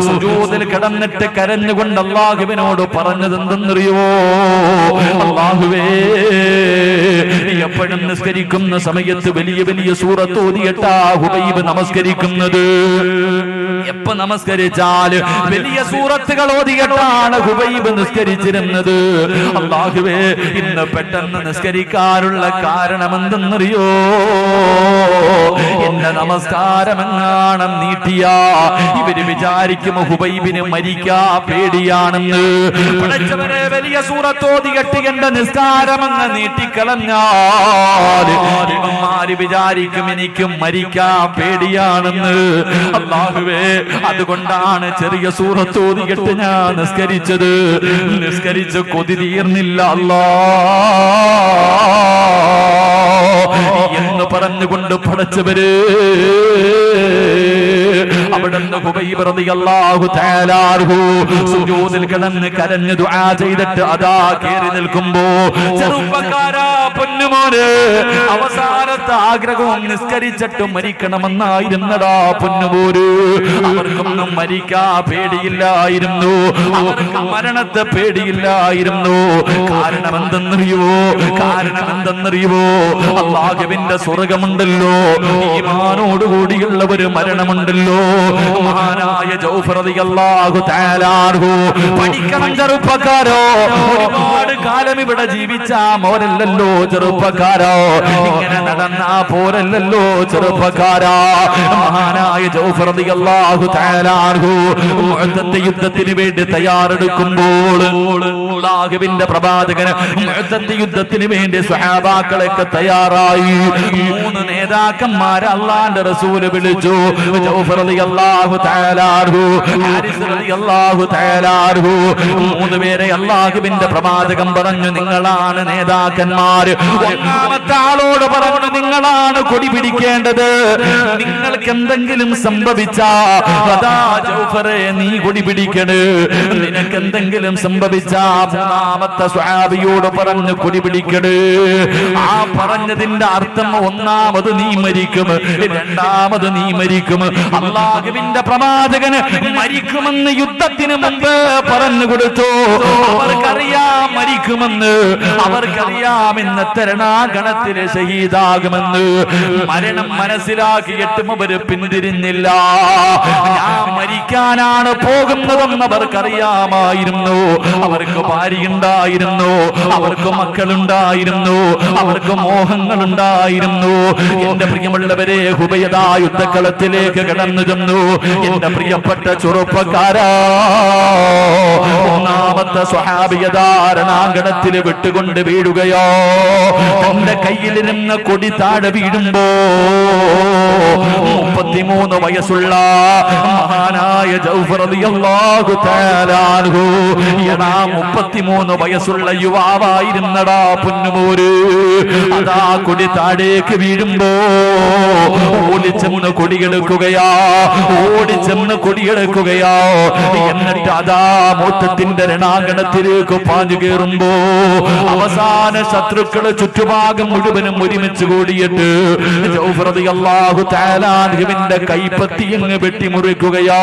സുജൂദിൽ കിടന്നിട്ട് കരഞ്ഞുകൊണ്ട് അല്ലാഹുവിനോട് പറഞ്ഞത് എന്തെന്നറിയോ? അല്ലാഹുവേ, എപ്പോഴും നിസ്കരിക്കുന്ന സമയത്ത് വലിയ വലിയ സൂറത്ത് ഓതിയിട്ടാ ഹുബൈബ് നമസ്കരിക്കുന്നത്. എപ്പോ നമസ്കരിച്ചാൽ വലിയ സൂറത്തുകൾ ഓതിയിട്ടാണ് ഹുബൈബ് നിസ്കരിച്ചിരുന്നത്. അല്ലാഹുവേ, ഇന്ന് പെട്ടെന്ന് നിസ്കരിക്കാനുള്ള കാരണം എന്തെന്നറിയോ? എന്റെ നമസ്കാരമെങ്ങാണം നീട്ടിയാ ഇവര് വിചാരിക്കും ഹുബൈബിന് മരിക്കാ പേടിയാണെന്ന്. പഠിച്ചവരെ, വലിയ സൂറത്തോതി കെട്ടി എന്റെ നിസ്കാരമെന്ന് നീട്ടിക്കളഞ്ഞാൽ ഇവന്മാര് വിചാരിക്കും എനിക്കും മരിക്കാൻ പേടിയാണെന്ന്. അല്ലാഹുവേ, അതുകൊണ്ടാണ് ചെറിയ സൂറത്തോതി കെട്ട് ഞാൻ നിസ്കരിച്ച് കൊതി തീർന്നില്ല അല്ലാ എന്ന് പറഞ്ഞുകൊണ്ട് പഠിച്ചവര് അവിടുന്ന് ഹുബൈബ് റളിയല്ലാഹു തആല അൻഹു സുജൂദിൽ കിടന്ന് കരഞ്ഞു ദുആ ചെയ്തിട്ട് അതാ കേറി നിൽക്കുമ്പോ, ചെറുപ്പക്കാരാ പൊന്നുമോനെ, അവസാനത്തെ ആഗ്രഹവും നിസ്കരിച്ചിട്ട് മരിക്കണമെന്നായിരുന്നടാ പൊന്നുമോര്. അവർക്കൊന്നും മരിക്കാ പേടിയില്ലായിരുന്നു, അവർക്ക് മരണത്തെ പേടിയില്ലായിരുന്നു. കാരണം എന്തെന്നറിയുവോ? അല്ലാഹുവിന്റെ സ്വർഗമുണ്ടല്ലോ, ഈമാനോടുകൂടിയുള്ള ഒരു മരണമുണ്ടല്ലോ. മഹാനായ ജൗഫർ റളിയല്ലാഹു തആല അൻഹു പഠിക്കണം ചെറുപ്പക്കാരോ, ഒരുപാട് കാലം ഇവിടെ ജീവിച്ച മോരല്ലല്ലോ ചെറുപ്പക്കാരോ, ഇങ്ങനെ നടന്നാ പോരല്ലല്ലോ ചെറുപ്പക്കാരാ. മഹാനായ ജൗഫർ റളിയല്ലാഹു തആല അൻഹു മുഅ്തത്തെ യുദ്ധത്തിന് വേണ്ടി തയ്യാറെടുക്കുമ്പോൾ അല്ലാഹുവിന്റെ പ്രവാചകൻ മുഅ്തത്തെ യുദ്ധത്തിന് വേണ്ടി സ്വഹാബാക്കളൊക്കെ തയ്യാറായി. 3 നേതാക്കന്മാരെ അല്ലാഹുവിന്റെ റസൂൽ വിളിച്ചു. ജൗഫർ റളിയല്ലാഹു തആല അൻഹു, ഹാരിസ് റളിയല്ലാഹു തആല അൻഹു, 3 പേരെ അല്ലാഹുവിന്റെ പ്രവാചകൻ പറഞ്ഞു, നിങ്ങളാണ് നേതാക്കന്മാർ. ഒന്നാമത്തെ ആളോട് പറഞ്ഞു, നിങ്ങളാണ് കൊടി പിടിക്കേണ്ടത്. നിങ്ങൾക്ക് എന്തെങ്കിലും സംഭവിച്ചാ അതാ ജൗഫറെ നീ കൊടി പിടിക്കണ്. നിനക്ക് എന്തെങ്കിലും സംഭവിച്ചാ മൂന്നാമത്തെ സ്വഹാബിയോട് പറഞ്ഞു കൊടി പിടിക്കണ്. ആ പറഞ്ഞതിന്റെ അർത്ഥം ഒന്നാമത് നീ മരിക്കും, രണ്ടാമത് നീ മരിക്കും. അല്ലാഹുവിന്റെ പ്രവാചകന് മരിക്കുമെന്ന് യുദ്ധത്തിന് മുമ്പ് പറഞ്ഞു കൊടുത്തു. അവർക്കറിയാം മരിക്കുമെന്ന്, അവർക്കറിയാം ഇന്നത്തെ രണാഗണത്തിലെ ഷഹീദാകുമെന്ന്. മരണം മനസ്സിലാക്കിയിട്ടും അവര് പിന്തിരിഞ്ഞില്ല. ഞാൻ മരിക്കാനാണ് പോകുന്നതെന്ന് അവർക്കറിയാമായിരുന്നു. അവർക്ക് ഭാര്യയുണ്ടായിരുന്നു, അവർക്ക് മക്കളുണ്ടായിരുന്നു, അവർക്ക് മോഹങ്ങളുണ്ടായിരുന്നു. എന്റെ പ്രിയമുള്ളവരെ, ഹുബൈദ യുദ്ധക്കളത്തിലേക്ക് കടന്നു ചെന്നു. എന്റെ പ്രിയപ്പെട്ട ചെറുപ്പക്കാരാ, ഒന്നാമത്തെ സ്വഹാബിയധാരണാങ്കണത്തിൽ വിട്ടുകൊണ്ട് വീഴുകയോ, തന്റെ കയ്യിലിരുന്ന കൊടി താഴെ വീഴുമ്പോ 33 വയസ്സുള്ള മഹാനായ ജൗഫർ റളിയല്ലാഹു തആല അൻഹു, എടാ 33 വയസ്സുള്ള യുവാവായിരുന്നടാ പൊന്നുമോര്. അതാ കൊടി താഴേക്ക് വീഴുമ്പോ ഓടിച്ചെന്ന് കൊടിയെടുക്കുകയാ, ഓടിച്ചെന്ന് കൊടിയെടുക്കുകയാ. എന്നിട്ട് അതാ മൗത്തത്തിന്റെ രണാങ്കണത്തിലേക്ക് പാഞ്ഞു കയറുമ്പോ അവസാന ശത്രുക്കള് ചുറ്റുഭാഗം മുഴുവനും ഒരുമിച്ച് കൂടിയിട്ട് ജൗഫർ റളിയല്ലാഹു തആല അൻഹുവിന്റെ കൈപ്പത്തി അങ്ങ് വെട്ടിമുറിക്കുകയോ.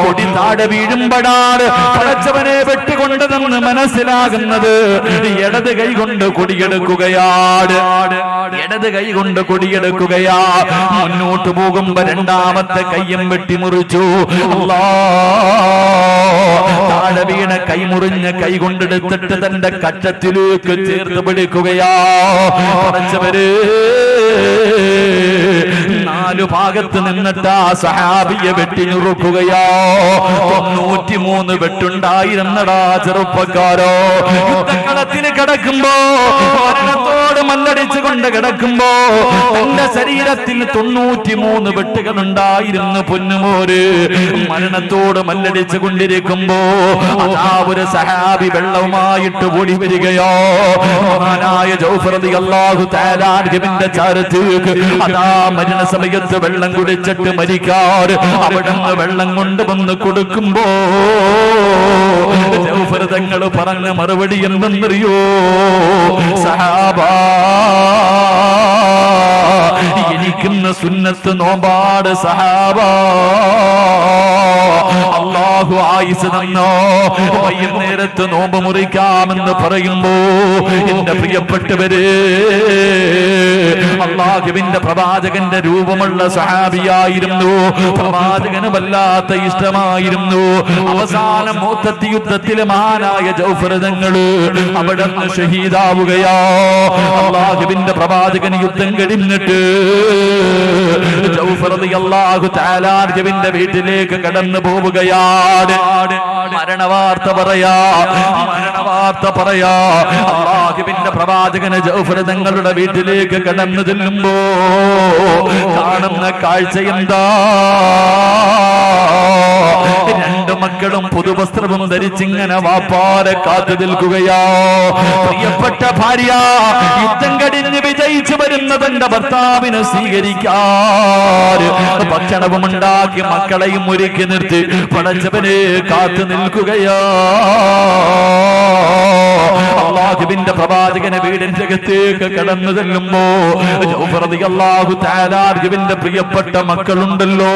കൊടി താഴെ വീഴുമ്പോഴാണ് പടച്ചവനെ വെട്ടിക്കൊണ്ടതെന്ന് മനസ്സിലാകുന്നത്. ഇടത് കൈ കൊണ്ട് കൊടിയെടുക്കുകയാണ്, ഇടത് കൈ കൊണ്ട് കൊടിയെടുക്കുകയാ. മുന്നോട്ട് പോകുമ്പോ രണ്ടാമത്തെ കയ്യും വെട്ടിമുറിച്ചു. താഴെ വീണ കൈ മുറിഞ്ഞ കൈ കൊണ്ടെടുത്തിട്ട് തന്റെ കച്ചത്തിലേക്ക് ചേർത്ത് പിടിക്കുകയാ. പടച്ചവര് 4 ഭാഗത്ത് നിന്നിട്ട് ആ സഹാബിയെ വെട്ടിഞ്ഞുറുക്കുകയോ. 93 വെട്ടുണ്ടായിരുന്നടാ ചെറുപ്പക്കാരോ. യുദ്ധക്കളത്തിന് കിടക്കുമ്പോ, മരണത്തോട് മല്ലടിച്ചു കൊണ്ട് കിടക്കുമ്പോ തന്റെ ശരീരത്തിൽ 93 വെട്ടുകൾ ഉണ്ടായിരുന്നു പൊന്നുമോര്. മരണത്തോട് മല്ലടിച്ചു കൊണ്ടിരിക്കുമ്പോ അതാ ഒരു സഹാബി വെള്ളവുമായിട്ട് ഓടി വരികയോ. മഹാനായ ജൗഫർ റളിയല്ലാഹു തആല അൻഹുവിന്റെ ചാരത്തേക്ക് അതാ മരണ സമയത്ത് വെള്ളം കുടിച്ചിട്ട് മരിക്കാറ് അവിടുന്ന് വെള്ളം കൊണ്ടുവന്ന് കൊടുക്കുമ്പോ ജൗഫർ തങ്ങൾ പറഞ്ഞ മറുപടി എന്തെന്നറിയോ? സഹാബാ, എനിക്കിന്ന് സുന്നത്ത് നോമ്പാട് സഹാബാ. അല്ലാഹു ആയുസ് തന്നോ, വൈകുന്നേരത്ത് നോമ്പ് മുറിക്കാമെന്ന് പറയുമ്പോ എന്റെ പ്രിയപ്പെട്ടവര്, അല്ലാഹുവിന്റെ പ്രവാചകന്റെ രൂപമുള്ള സഹാബിയായിരുന്നു. പ്രവാചകന് വല്ലാത്ത ഇഷ്ടമായിരുന്നു. അവസാനം മൗത്തത്തി യുദ്ധത്തിലെ മഹാനായ ജൗഫർ തങ്ങള് അവിടുന്ന് ഷഹീദാവുകയോ. അല്ലാഹുവിന്റെ പ്രവാചകൻ യുദ്ധം കഴിഞ്ഞിട്ട് ജൗഫർ റളിയല്ലാഹു തആല അൻഹുവിന്റെ വീട്ടിലേക്ക് കടന്നു പോവുകയാണ്. മരണവാർത്ത പറയാ, മരണവാർത്ത പറയാ. അല്ലാഹുവിന്റെ പ്രവാചകന് ജൗഫർ തങ്ങളുടെ വീട്ടിലേക്ക് കടന്നു ചെല്ലുമ്പോ കാണുന്ന കാഴ്ച എന്താ? 2 മക്കളും പുതുവസ്ത്രവും ധരിച്ചിങ്ങനെ വാപ്പാരെ കാത്തു നിൽക്കുകയോ. പ്രിയപ്പെട്ട ഭാര്യ യുദ്ധം കഴിഞ്ഞ് വിജയിച്ചു വരുന്ന തന്റെ ഭർത്താവിനെ സ്വീകരിക്കാൻ ഭക്ഷണവും ഉണ്ടാക്കി മക്കളെയും ഒരുക്കി നിർത്തി പടച്ചവനെ കാത്തു നിൽക്കുകയോ. അല്ലാഹുവിന്റെ പ്രവാചകനെ വീടിന്റെ അകത്തേക്ക് കടന്നു ചെല്ലുമ്പോ ജൗഫർ റളിയല്ലാഹു തആല അൻഹുവിന്റെ പ്രിയപ്പെട്ട മക്കളുണ്ടല്ലോ,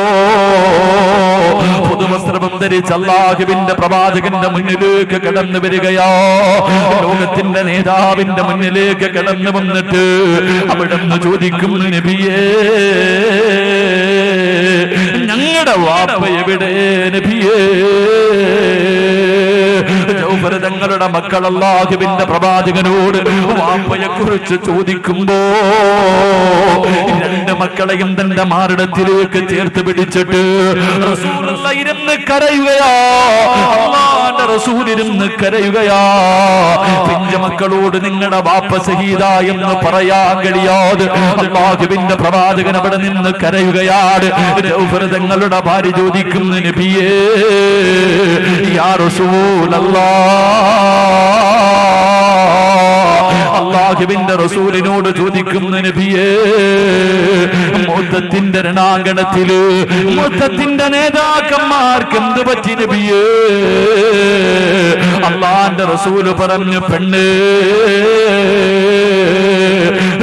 പുതുവസ്ത്രവും ധരിച്ച് അല്ലാഹുവിന്റെ പ്രവാചകന്റെ മുന്നിലേക്ക് കടന്നു വരികയോ. ലോകത്തിന്റെ നേതാവിന്റെ മുന്നിലേക്ക് കടന്നു വന്നിട്ട് അവിടുന്ന് ചോദിക്കുന്നു, നബിയേ, ഞങ്ങളുടെ വാപ്പ എവിടെ നബിയേ? ജൗഫർ തങ്ങളുടെ മക്കൾ അല്ലാഹുവിന്റെ പ്രവാചകനോട് വാപ്പയെ കുറിച്ച് ചോദിക്കുമ്പോ 2 മക്കളെയും തന്റെ മാറിടത്തിലേക്ക് ചേർത്ത് പിടിച്ചിട്ട് റസൂലുള്ള ഇരുന്ന് കരയുകയാ. അല്ലാഹുവിന്റെ റസൂൽ ഇരുന്ന് കരയുകയാ. പിഞ്ചു മക്കളോട് നിങ്ങളുടെ വാപ്പ ഷഹീദാ എന്ന് പറയാൻ കഴിയാതെ അല്ലാഹുവിന്റെ പ്രവാചകൻ അവിടെ നിന്ന് കരയുകയാണ്. ജൗഫർ തങ്ങളുടെ ഭാര്യ ചോദിക്കുന്നു, നബിയേ, യാ റസൂലല്ലാഹ്, അല്ലാഹുവിന്റെ റസൂലിനോട് ചോദിക്കുന്നു, നബിയേ, മൗത്തത്തിന്റെ രണാങ്കണത്തില് മൗത്തത്തിന്റെ നേതാക്കന്മാർക്ക് എന്ത് പറ്റി നബിയേ? അല്ലാഹുവിന്റെ റസൂല് പറഞ്ഞു, പെണ്ണ്,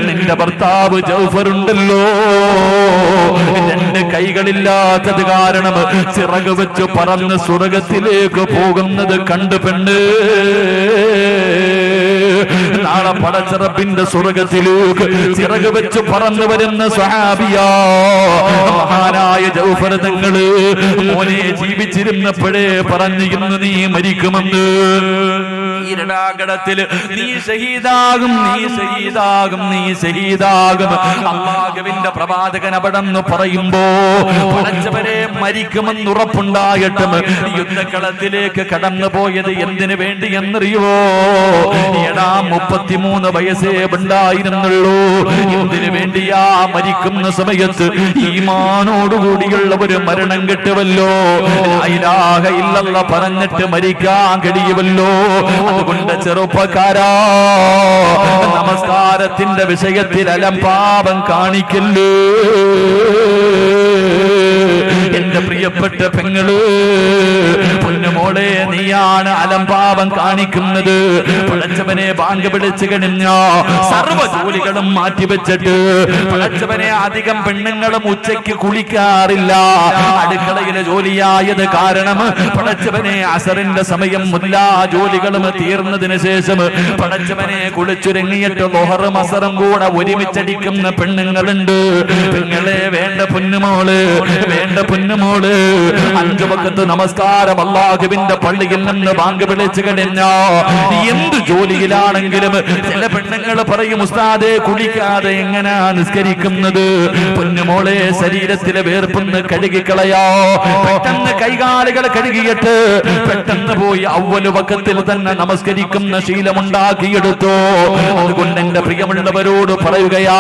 നിന്റെ ഭർത്താവ് ജൗഫർ ഉണ്ടല്ലോ, 2 കൈകളില്ലാത്തത് കാരണം ചിറക് വെച്ച് പറന്ന് സ്വർഗത്തിലേക്ക് പോകുന്നത് കണ്ടു പെണ്ണ്. നാളെ പടച്ചറപ്പിന്റെ സ്വർഗത്തിലേക്ക് ചിറക് വെച്ച് പറന്നു വരുന്ന സ്വഹാബിയാ മഹാനായ ജൗഫർ തങ്ങള്. മോനെ ജീവിച്ചിരുന്നപ്പോഴേ പറഞ്ഞിരുന്നു നീ മരിക്കുമെന്ന്. ഈ രണാങ്കണത്തിൽ നീ ഷഹീദാകും, നീ ഷഹീദാകും, നീ ഷഹീദാകും. അല്ലാഹുവിന്റെ പ്രവാചകൻ അവിടെന്ന് പറയുമ്പോ പടച്ചവരെ മരിക്കുമെന്ന് ഉറപ്പുണ്ടായിട്ടും യുദ്ധക്കളത്തിലേക്ക് കടന്നു പോയത് എന്തിനു വേണ്ടി എന്നറിയോ? എടാ 33 വയസ്സേ ഉണ്ടായിരുന്നുള്ളൂ. എന്തിനു വേണ്ടിയാ? മരിക്കുന്ന സമയത്ത് ഈമാനോടുകൂടിയുള്ള ഒരു മരണം കിട്ടുമല്ലോ, ലാ ഇലാഹ ഇല്ലല്ലാഹ് പറഞ്ഞിട്ട് മരിക്കാൻ കഴിയുമല്ലോ. അതുകൊണ്ട് ചെറുപ്പക്കാരാ, നമസ്കാരത്തിന്റെ വിഷയത്തിൽ അലംഭാവം കാണിക്കല്ലേ. എന്റെ പ്രിയപ്പെട്ട പെങ്ങള്, പൊന്നുമോളെ, നീയാണ് അലംഭാവം കാണിക്കുന്നത്. പടച്ചവനെ ബാങ്ക് വിളിച്ചു കഴിഞ്ഞോ സർവ്വ ജോലികളും മാറ്റിവെച്ചിട്ട്, പടച്ചവനെ അധികം പെണ്ണുങ്ങളും ഉച്ചയ്ക്ക് കുളിക്കാറില്ല. അടുക്കളയിലെ ജോലിയായത് കാരണം പടച്ചവനെ അസറിന്റെ സമയം എല്ലാ ജോലികളും തീർന്നതിന് ശേഷം പടച്ചവനെ കുളിച്ചുരങ്ങിയിട്ട് ലോഹറും അസറും കൂടെ ഒരുമിച്ചടിക്കുന്ന പെണ്ണുങ്ങളുണ്ട്. പെങ്ങളെ, വേണ്ട പൊന്നുമോള്, വേണ്ട പൊന്നുമോള്, 5 വഖത്ത് നമസ്കാരം അല്ലാഹുവിന്റെ പള്ളിയിൽ നിന്ന് ബാങ്ക് വിളിച്ചു കഴിഞ്ഞോ എന്ത് ജോലിയിലാണെങ്കിലും ചില പെണ്ണുങ്ങൾ പറയും, ഉസ്താദേ കുളിക്കാതെ എങ്ങനാ നിസ്കരിക്കുന്നത്? പൊന്നുമോളെ, ശരീരത്തിലെ വേർപ്പൊന്ന് കഴുകിക്കളയോ. പെട്ടെന്ന് കൈകാലുകൾ കഴുകിയിട്ട് പെട്ടെന്ന് പോയി അവ്വല് വഖത്തിൽ തന്നെ നമസ്കരിക്കുന്ന ശീലമുണ്ടാക്കിയെടുത്തോ. അതുകൊണ്ട് എന്റെ പ്രിയമുള്ളവരോട് പറയുകയാ,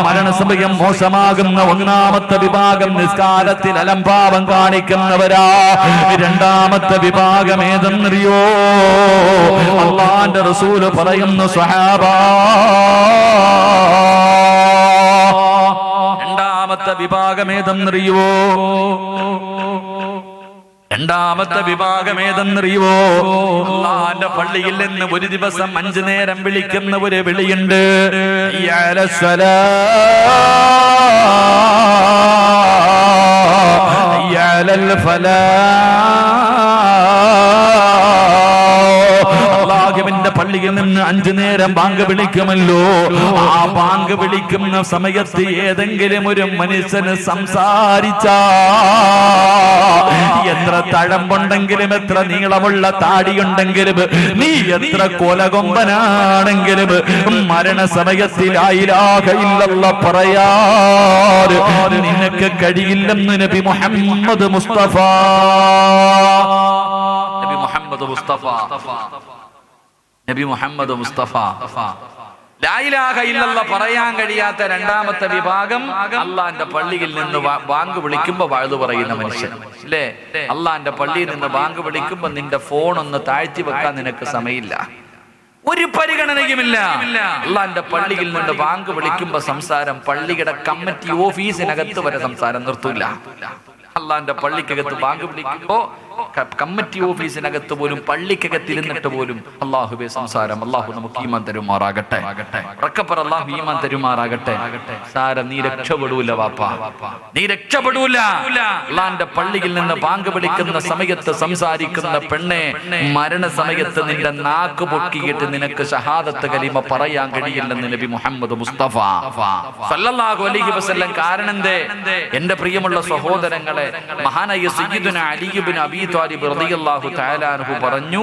മരണസമയം മോശമാകുന്ന ഒന്നാമത്തെ വിഭാഗം നിസ്കാരത്തിൽ അലംഭാവം കാണിക്കുന്നവരാ. രണ്ടാമത്തെ വിഭാഗം ഏതെന്നറിയോ? അല്ലാഹുവിന്റെ റസൂല് പറയുന്നു, സ്വഹാബാ, രണ്ടാമത്തെ വിഭാഗം ഏതെന്നറിയോ? രണ്ടാമത്തെ വിഭാഗം ഏതെന്നറിയോ? അല്ലാഹുവിന്റെ പള്ളിയിൽ നിന്ന് ഒരു ദിവസം 5 നേരം വിളിക്കുന്ന ഒരു വിളിയുണ്ട്, അല്ലാഹുവിന്റെ പള്ളിയിൽ നിന്ന് 5 നേരം ബാങ്ക് വിളിക്കുമല്ലോ. ആ ബാങ്ക് വിളിക്കുന്ന സമയത്ത് ഏതെങ്കിലും ഒരു മനുഷ്യന് സംസാരിച്ചാ, എത്ര തഴമ്പുണ്ടെങ്കിലും എത്ര നീളമുള്ള താടിയുണ്ടെങ്കിലും നീ എത്ര കൊലകൊമ്പനാണെങ്കിലും മരണസമയത്തിൽ ലാ ഇലാഹ ഇല്ലല്ലാഹ് പറയാറ് നിനക്ക് കഴിയില്ലെന്ന് നബി മുഹമ്മദ് മുസ്തഫ. നബി മുഹമ്മദ് മുസ്തഫ, നബി മുഹമ്മദ് മുസ്തഫ. ലാ ഇലാഹ ഇല്ലല്ലാഹ് പറയാൻ കഴിയാത്ത രണ്ടാമത്തെ വിഭാഗം അള്ളാന്റെ പള്ളിയിൽ നിന്ന് ബാങ്ക് വിളിക്കുമ്പോ വഅദ് പറയുന്ന മനുഷ്യൻ. അല്ലേ? അള്ളാന്റെ പള്ളിയിൽ നിന്ന് ബാങ്ക് വിളിക്കുമ്പോ നിന്റെ ഫോൺ ഒന്ന് താഴ്ത്തി വെക്കാൻ നിനക്ക് സമയമില്ല, ഒരു പരിഗണനയുമില്ല. അള്ളാന്റെ പള്ളിയിൽ നിന്ന് ബാങ്ക് വിളിക്കുമ്പോ സംസാരം പള്ളിയുടെ കമ്മിറ്റി ഓഫീസിനകത്ത് വരെ സംസാരം നിർത്തൂല. അള്ളാന്റെ പള്ളിക്കകത്ത് ബാങ്ക് വിളിക്കുമ്പോ കമ്മിറ്റി ഓഫീസിനകത്ത് പോലും പള്ളിക്കകത്ത് ഇരുന്നിട്ട് പോലും അള്ളാഹുവേ സംസാരം. അള്ളാഹു നമുക്ക് ഈമാൻ തരുമാറാകട്ടെ. റക്കപ്പർ അള്ളാഹു ഈമാൻ തരുമാറാകട്ടെ. സാരം നീ രക്ഷപ്പെടൂല വാപ്പാ, നീ രക്ഷപ്പെടൂല. അള്ളാന്റെ പള്ളിയിൽ നിന്ന് ബാങ്ക് വിളിക്കുന്ന സമയത്ത് സംസാരിക്കുന്ന പെണ്ണെ, മരണസമയത്ത് നിന്റെ നാക്ക് പൊക്കിയിട്ട് നിനക്ക് ഷഹാദത്ത് കലിമ പറയാൻ കഴിയില്ലെന്ന് നബി മുഹമ്മദ് മുസ്തഫ സല്ലല്ലാഹു അലൈഹി വസല്ലം. കാരണം എന്തേ? എന്റെ പ്രിയമുള്ള സഹോദരങ്ങളെ, മഹാനായ സയ്യിദുനാ അലി ഇബ്നു അബീ ത്വാലിബ് റളിയല്ലാഹു തആല അൻഹു പറഞ്ഞു,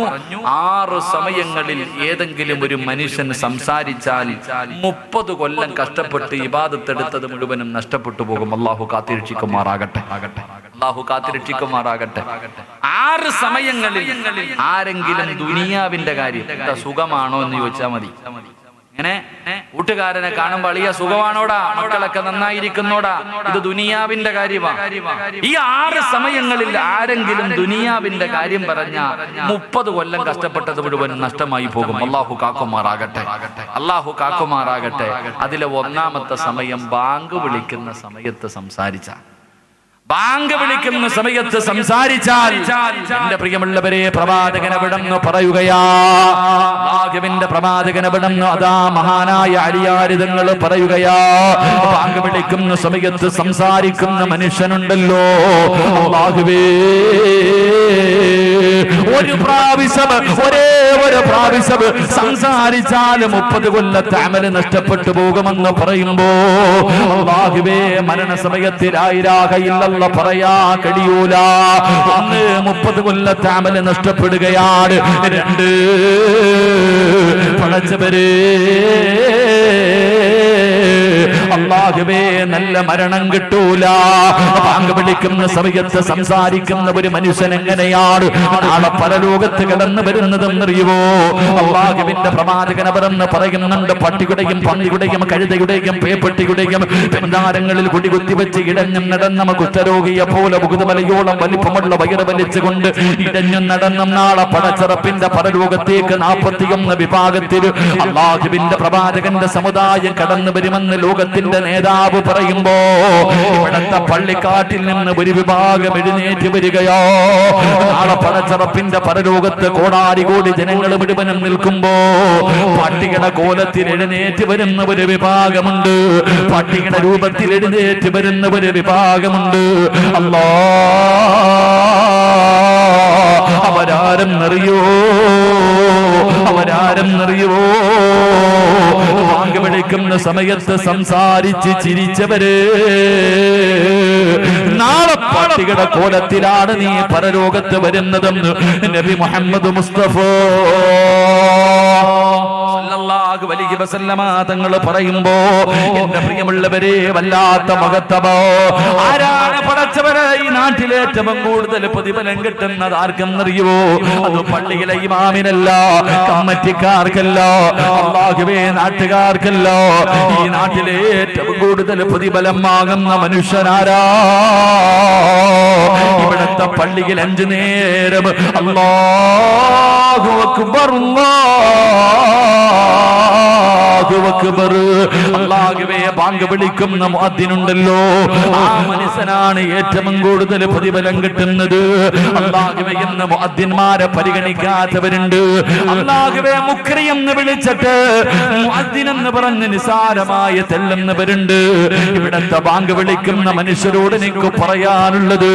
6 സമയങ്ങളിൽ ഏതെങ്കിലും ഒരു മനുഷ്യൻ സംസാരിച്ചാൽ 30 കൊല്ലം കഷ്ടപ്പെട്ട് ഇബാദത്ത് എടുത്തത് മുഴുവനും നഷ്ടപ്പെട്ടു പോകും. അല്ലാഹു കാത്തിരക്ഷിക്കുമാറാകട്ടെ, അല്ലാഹു കാത്തിരക്ഷിക്കുമാറാകട്ടെ. 6 സമയങ്ങളിൽ ആരെങ്കിലും ദുനിയാവിന്റെ കാര്യം സുഖമാണോ എന്ന് ചോദിച്ചാൽ മതി. ഇങ്ങനെ കൂട്ടുകാരനെ കാണുമ്പോൾ അളിയ സുഖമാണോടാ, മക്കളൊക്കെ നന്നായിരിക്കുന്നോടാ, ഇത് ദുനിയാവിന്റെ കാര്യമാണ്. ഈ 6 സമയങ്ങളിൽ ആരെങ്കിലും ദുനിയാവിന്റെ കാര്യം പറഞ്ഞ 30 കൊല്ലം കഷ്ടപ്പെട്ടത് മുഴുവൻ നഷ്ടമായി പോകും. അല്ലാഹു കാക്കുമാറാകട്ടെ, അല്ലാഹു കാക്കുമാറാകട്ടെ. അതിലെ ഒന്നാമത്തെ സമയം ബാങ്ക് വിളിക്കുന്ന സമയത്ത് സംസാരിച്ച, ബാങ്ക് വിളിക്കുന്ന സമയത്ത് സംസാരിച്ചാൽ എന്റെ പ്രിയമുള്ളവരെ, പ്രവാചകനവിടെന്ന് പറയുകയാ, അല്ലാഹുവിന്റെ പ്രവാചകനവിടെന്ന് അതാ മഹാനായ അലിയാരിതങ്ങൾ പറയുകയാ, ബാങ്ക് വിളിക്കുന്ന സമയത്ത് സംസാരിക്കുന്ന മനുഷ്യനുണ്ടല്ലോ, അല്ലാഹുവേ, ഒരു പ്രാവശ്യം, ഒരേ ഒരു പ്രാവശ്യം സംസാരിച്ചാൽ 30 കൊല്ലത്തെ അമല് നഷ്ടപ്പെട്ടു പോകുമെന്ന് പറയുമ്പോ, അല്ലാഹുവേ, മരണസമയത്ത് ലാ ഇലാഹ ഇല്ലല്ലാഹ് കള്ള പറയാ കഴിയൂല. ഒന്ന് 30 കൊല്ലത്തെ അമല് നഷ്ടപ്പെടുകയാണ്. 2 പടച്ചവരെ അല്ലാഹുവേ നല്ല മരണം കിട്ടൂല. ബാങ്ക് വിളിക്കുന്ന സമയത്ത് സംസാരിക്കുന്ന ഒരു മനുഷ്യൻ എങ്ങനെയാണ് നാളെ പരലോകത്ത് കടന്നു വരുന്നതെന്നറിയുമോ? അല്ലാഹുവിന്റെ പ്രവാചകൻ അവരെന്ന് പറയുന്നുണ്ട്, പട്ടിയുടെയും പന്നിയുടെയും കഴുതയുടെയും പേപ്പട്ടിയുടെയും പെണ്ടാരങ്ങളിൽ കുടികുത്തി വെച്ച് ഇടഞ്ഞും നടന്ന കുഷ്ഠരോഗിയെ പോലെ മുകുതമലയോളം വലിപ്പമുള്ള വയറ് വലിച്ചുകൊണ്ട് ഇടഞ്ഞും നടന്നും നാളെ പടച്ചറപ്പിന്റെ പരലോകത്തേക്ക് 41 വിഭാഗത്തിൽ അല്ലാഹുവിന്റെ പ്രവാചകന്റെ സമുദായം കടന്നു വരുമെന്ന് ലോകത്തിന്റെ നേതാവ് പറയുമ്പോ ഇവിടത്തെ പള്ളിക്കാട്ടിൽ നിന്ന് ഒരു വിഭാഗം എഴുന്നേറ്റ് വരികയോ. നാളെ പടച്ചറപ്പിന്റെ പരലോകത്ത് കോടാനുകോടി ജനങ്ങൾ മുഴുവനും നിൽക്കുമ്പോ പട്ടികയുടെ കോലത്തിൽ എഴുന്നേറ്റ് വരുന്ന ഒരു വിഭാഗമുണ്ട്, പട്ടികയുടെ രൂപത്തിൽ എഴുന്നേറ്റ് വരുന്ന ഒരു വിഭാഗമുണ്ട്. അല്ലാ, അവരാരെന്നറിയോ? അവരാരെന്നറിയോ? വിളിക്കുന്ന സമയത്ത് സംസാരിച്ച് ചിരിച്ചവര് നാളെ പട്ടികയുടെ കോലത്തിലാണ് നീ പരലോകത്ത് വരുന്നതെന്ന് നബി മുഹമ്മദ് മുസ്തഫ സല്ലല്ലാഹു അലൈഹി വസല്ലമ തങ്ങൾ പറയുമ്പോ എന്റെ പ്രിയമുള്ളവരെ വല്ലാത്ത മഹത്വമോ. ആരാണ് പടച്ചവരെ ഈ നാട്ടിലെ ഏറ്റവും കൂടുതൽ പ്രതിഫലം കിട്ടുന്നത് ആർക്കെന്നറിയുമോ? അത് പള്ളിയിലെ ഇമാമിനല്ല, കമ്മിറ്റിക്കാർക്കല്ല, അല്ലാഹുവേ നാട്ടുകാർക്കല്ല. ഈ നാട്ടിലെ ഏറ്റവും കൂടുതൽ പ്രതിഫലം വാങ്ങുന്ന മനുഷ്യനാരാ? ഇവിടുത്തെ പള്ളിയിൽ 5 നേരം അല്ലാഹു അക്ബർ അല്ലാഹുവേ ബാങ്ക് വിളിക്കുന്ന മുഅദ്ദിനുണ്ടല്ലോ, ആ മനുഷ്യനാണ് ഏറ്റവും കൂടുതൽ പ്രതിഫലം കിട്ടുന്നത്. അല്ലാഹുവേ എന്ന് മുഅദ്ദിന്മാരെ പരിഗണിക്കാത്തവരുണ്ട്. അല്ലാഹുവേ മുക്രി എന്ന് വിളിച്ചിട്ട് മുഅദ്ദിൻ എന്ന് പറഞ്ഞ് നിസാരമായ തെല്ലുന്നവരുണ്ട്. ഇവിടത്തെ ബാങ്ക് വിളിക്കുന്ന മനുഷ്യരോട് എനിക്ക് പറയാനുള്ളത്,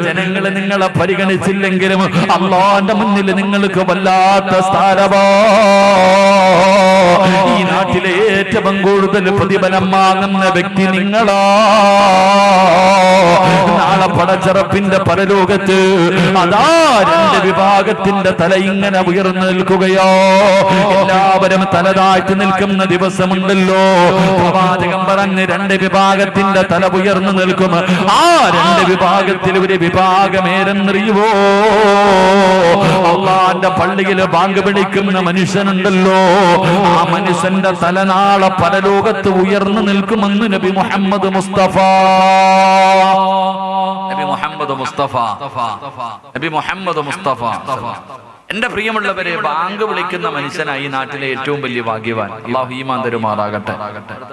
ജനങ്ങളെ നിങ്ങളെ പരിഗണിച്ചില്ലെങ്കിലും അല്ലാഹുവിന്റെ മുന്നിൽ നിങ്ങൾക്ക് വല്ലാത്ത സ്ഥാനമാ. ഈ നാട്ടിലെ ഏറ്റവും കൂടുതൽ പ്രതിഫലം വാങ്ങുന്ന വ്യക്തി നിങ്ങളാ. നാളെ പടച്ചറപ്പിന്റെ പരലോകത്ത് അതാ 2 വിഭാഗത്തിന്റെ തല ഇങ്ങനെ ഉയർന്നു നിൽക്കുകയോ. എല്ലാവരും തല താഴ്ത്തി നിൽക്കുന്ന ദിവസമുണ്ടല്ലോ. പ്രവാചകൻ പറഞ്ഞ് 2 വിഭാഗത്തിന്റെ തല ഉയർന്നു നിൽക്കും. ആ 2 വിഭാഗത്തിൽ ഒരു വിഭാഗമേരെന്നറിയുവോ? അല്ലാഹുവിന്റെ പള്ളിയിൽ ബാങ്ക് വിളിക്കുന്ന മനുഷ്യനുണ്ടല്ലോ, ആ മനുഷ്യന്റെ തല നാളെ പരലോകത്ത് ഉയർന്നു നിൽക്കുമെന്ന് നബി മുഹമ്മദ് മുസ്തഫ. നബി മുഹമ്മദ് മുസ്തഫ, നബി മുഹമ്മദ് മുസ്തഫ. എന്റെ പ്രിയമുള്ളവരെ, ബാങ്ക് വിളിക്കുന്ന മനുഷ്യനായി നാട്ടിലെ ഏറ്റവും വലിയ ഭാഗ്യവാൻ. അല്ലാഹു ഈമാൻ തരുമാറാകട്ടെ.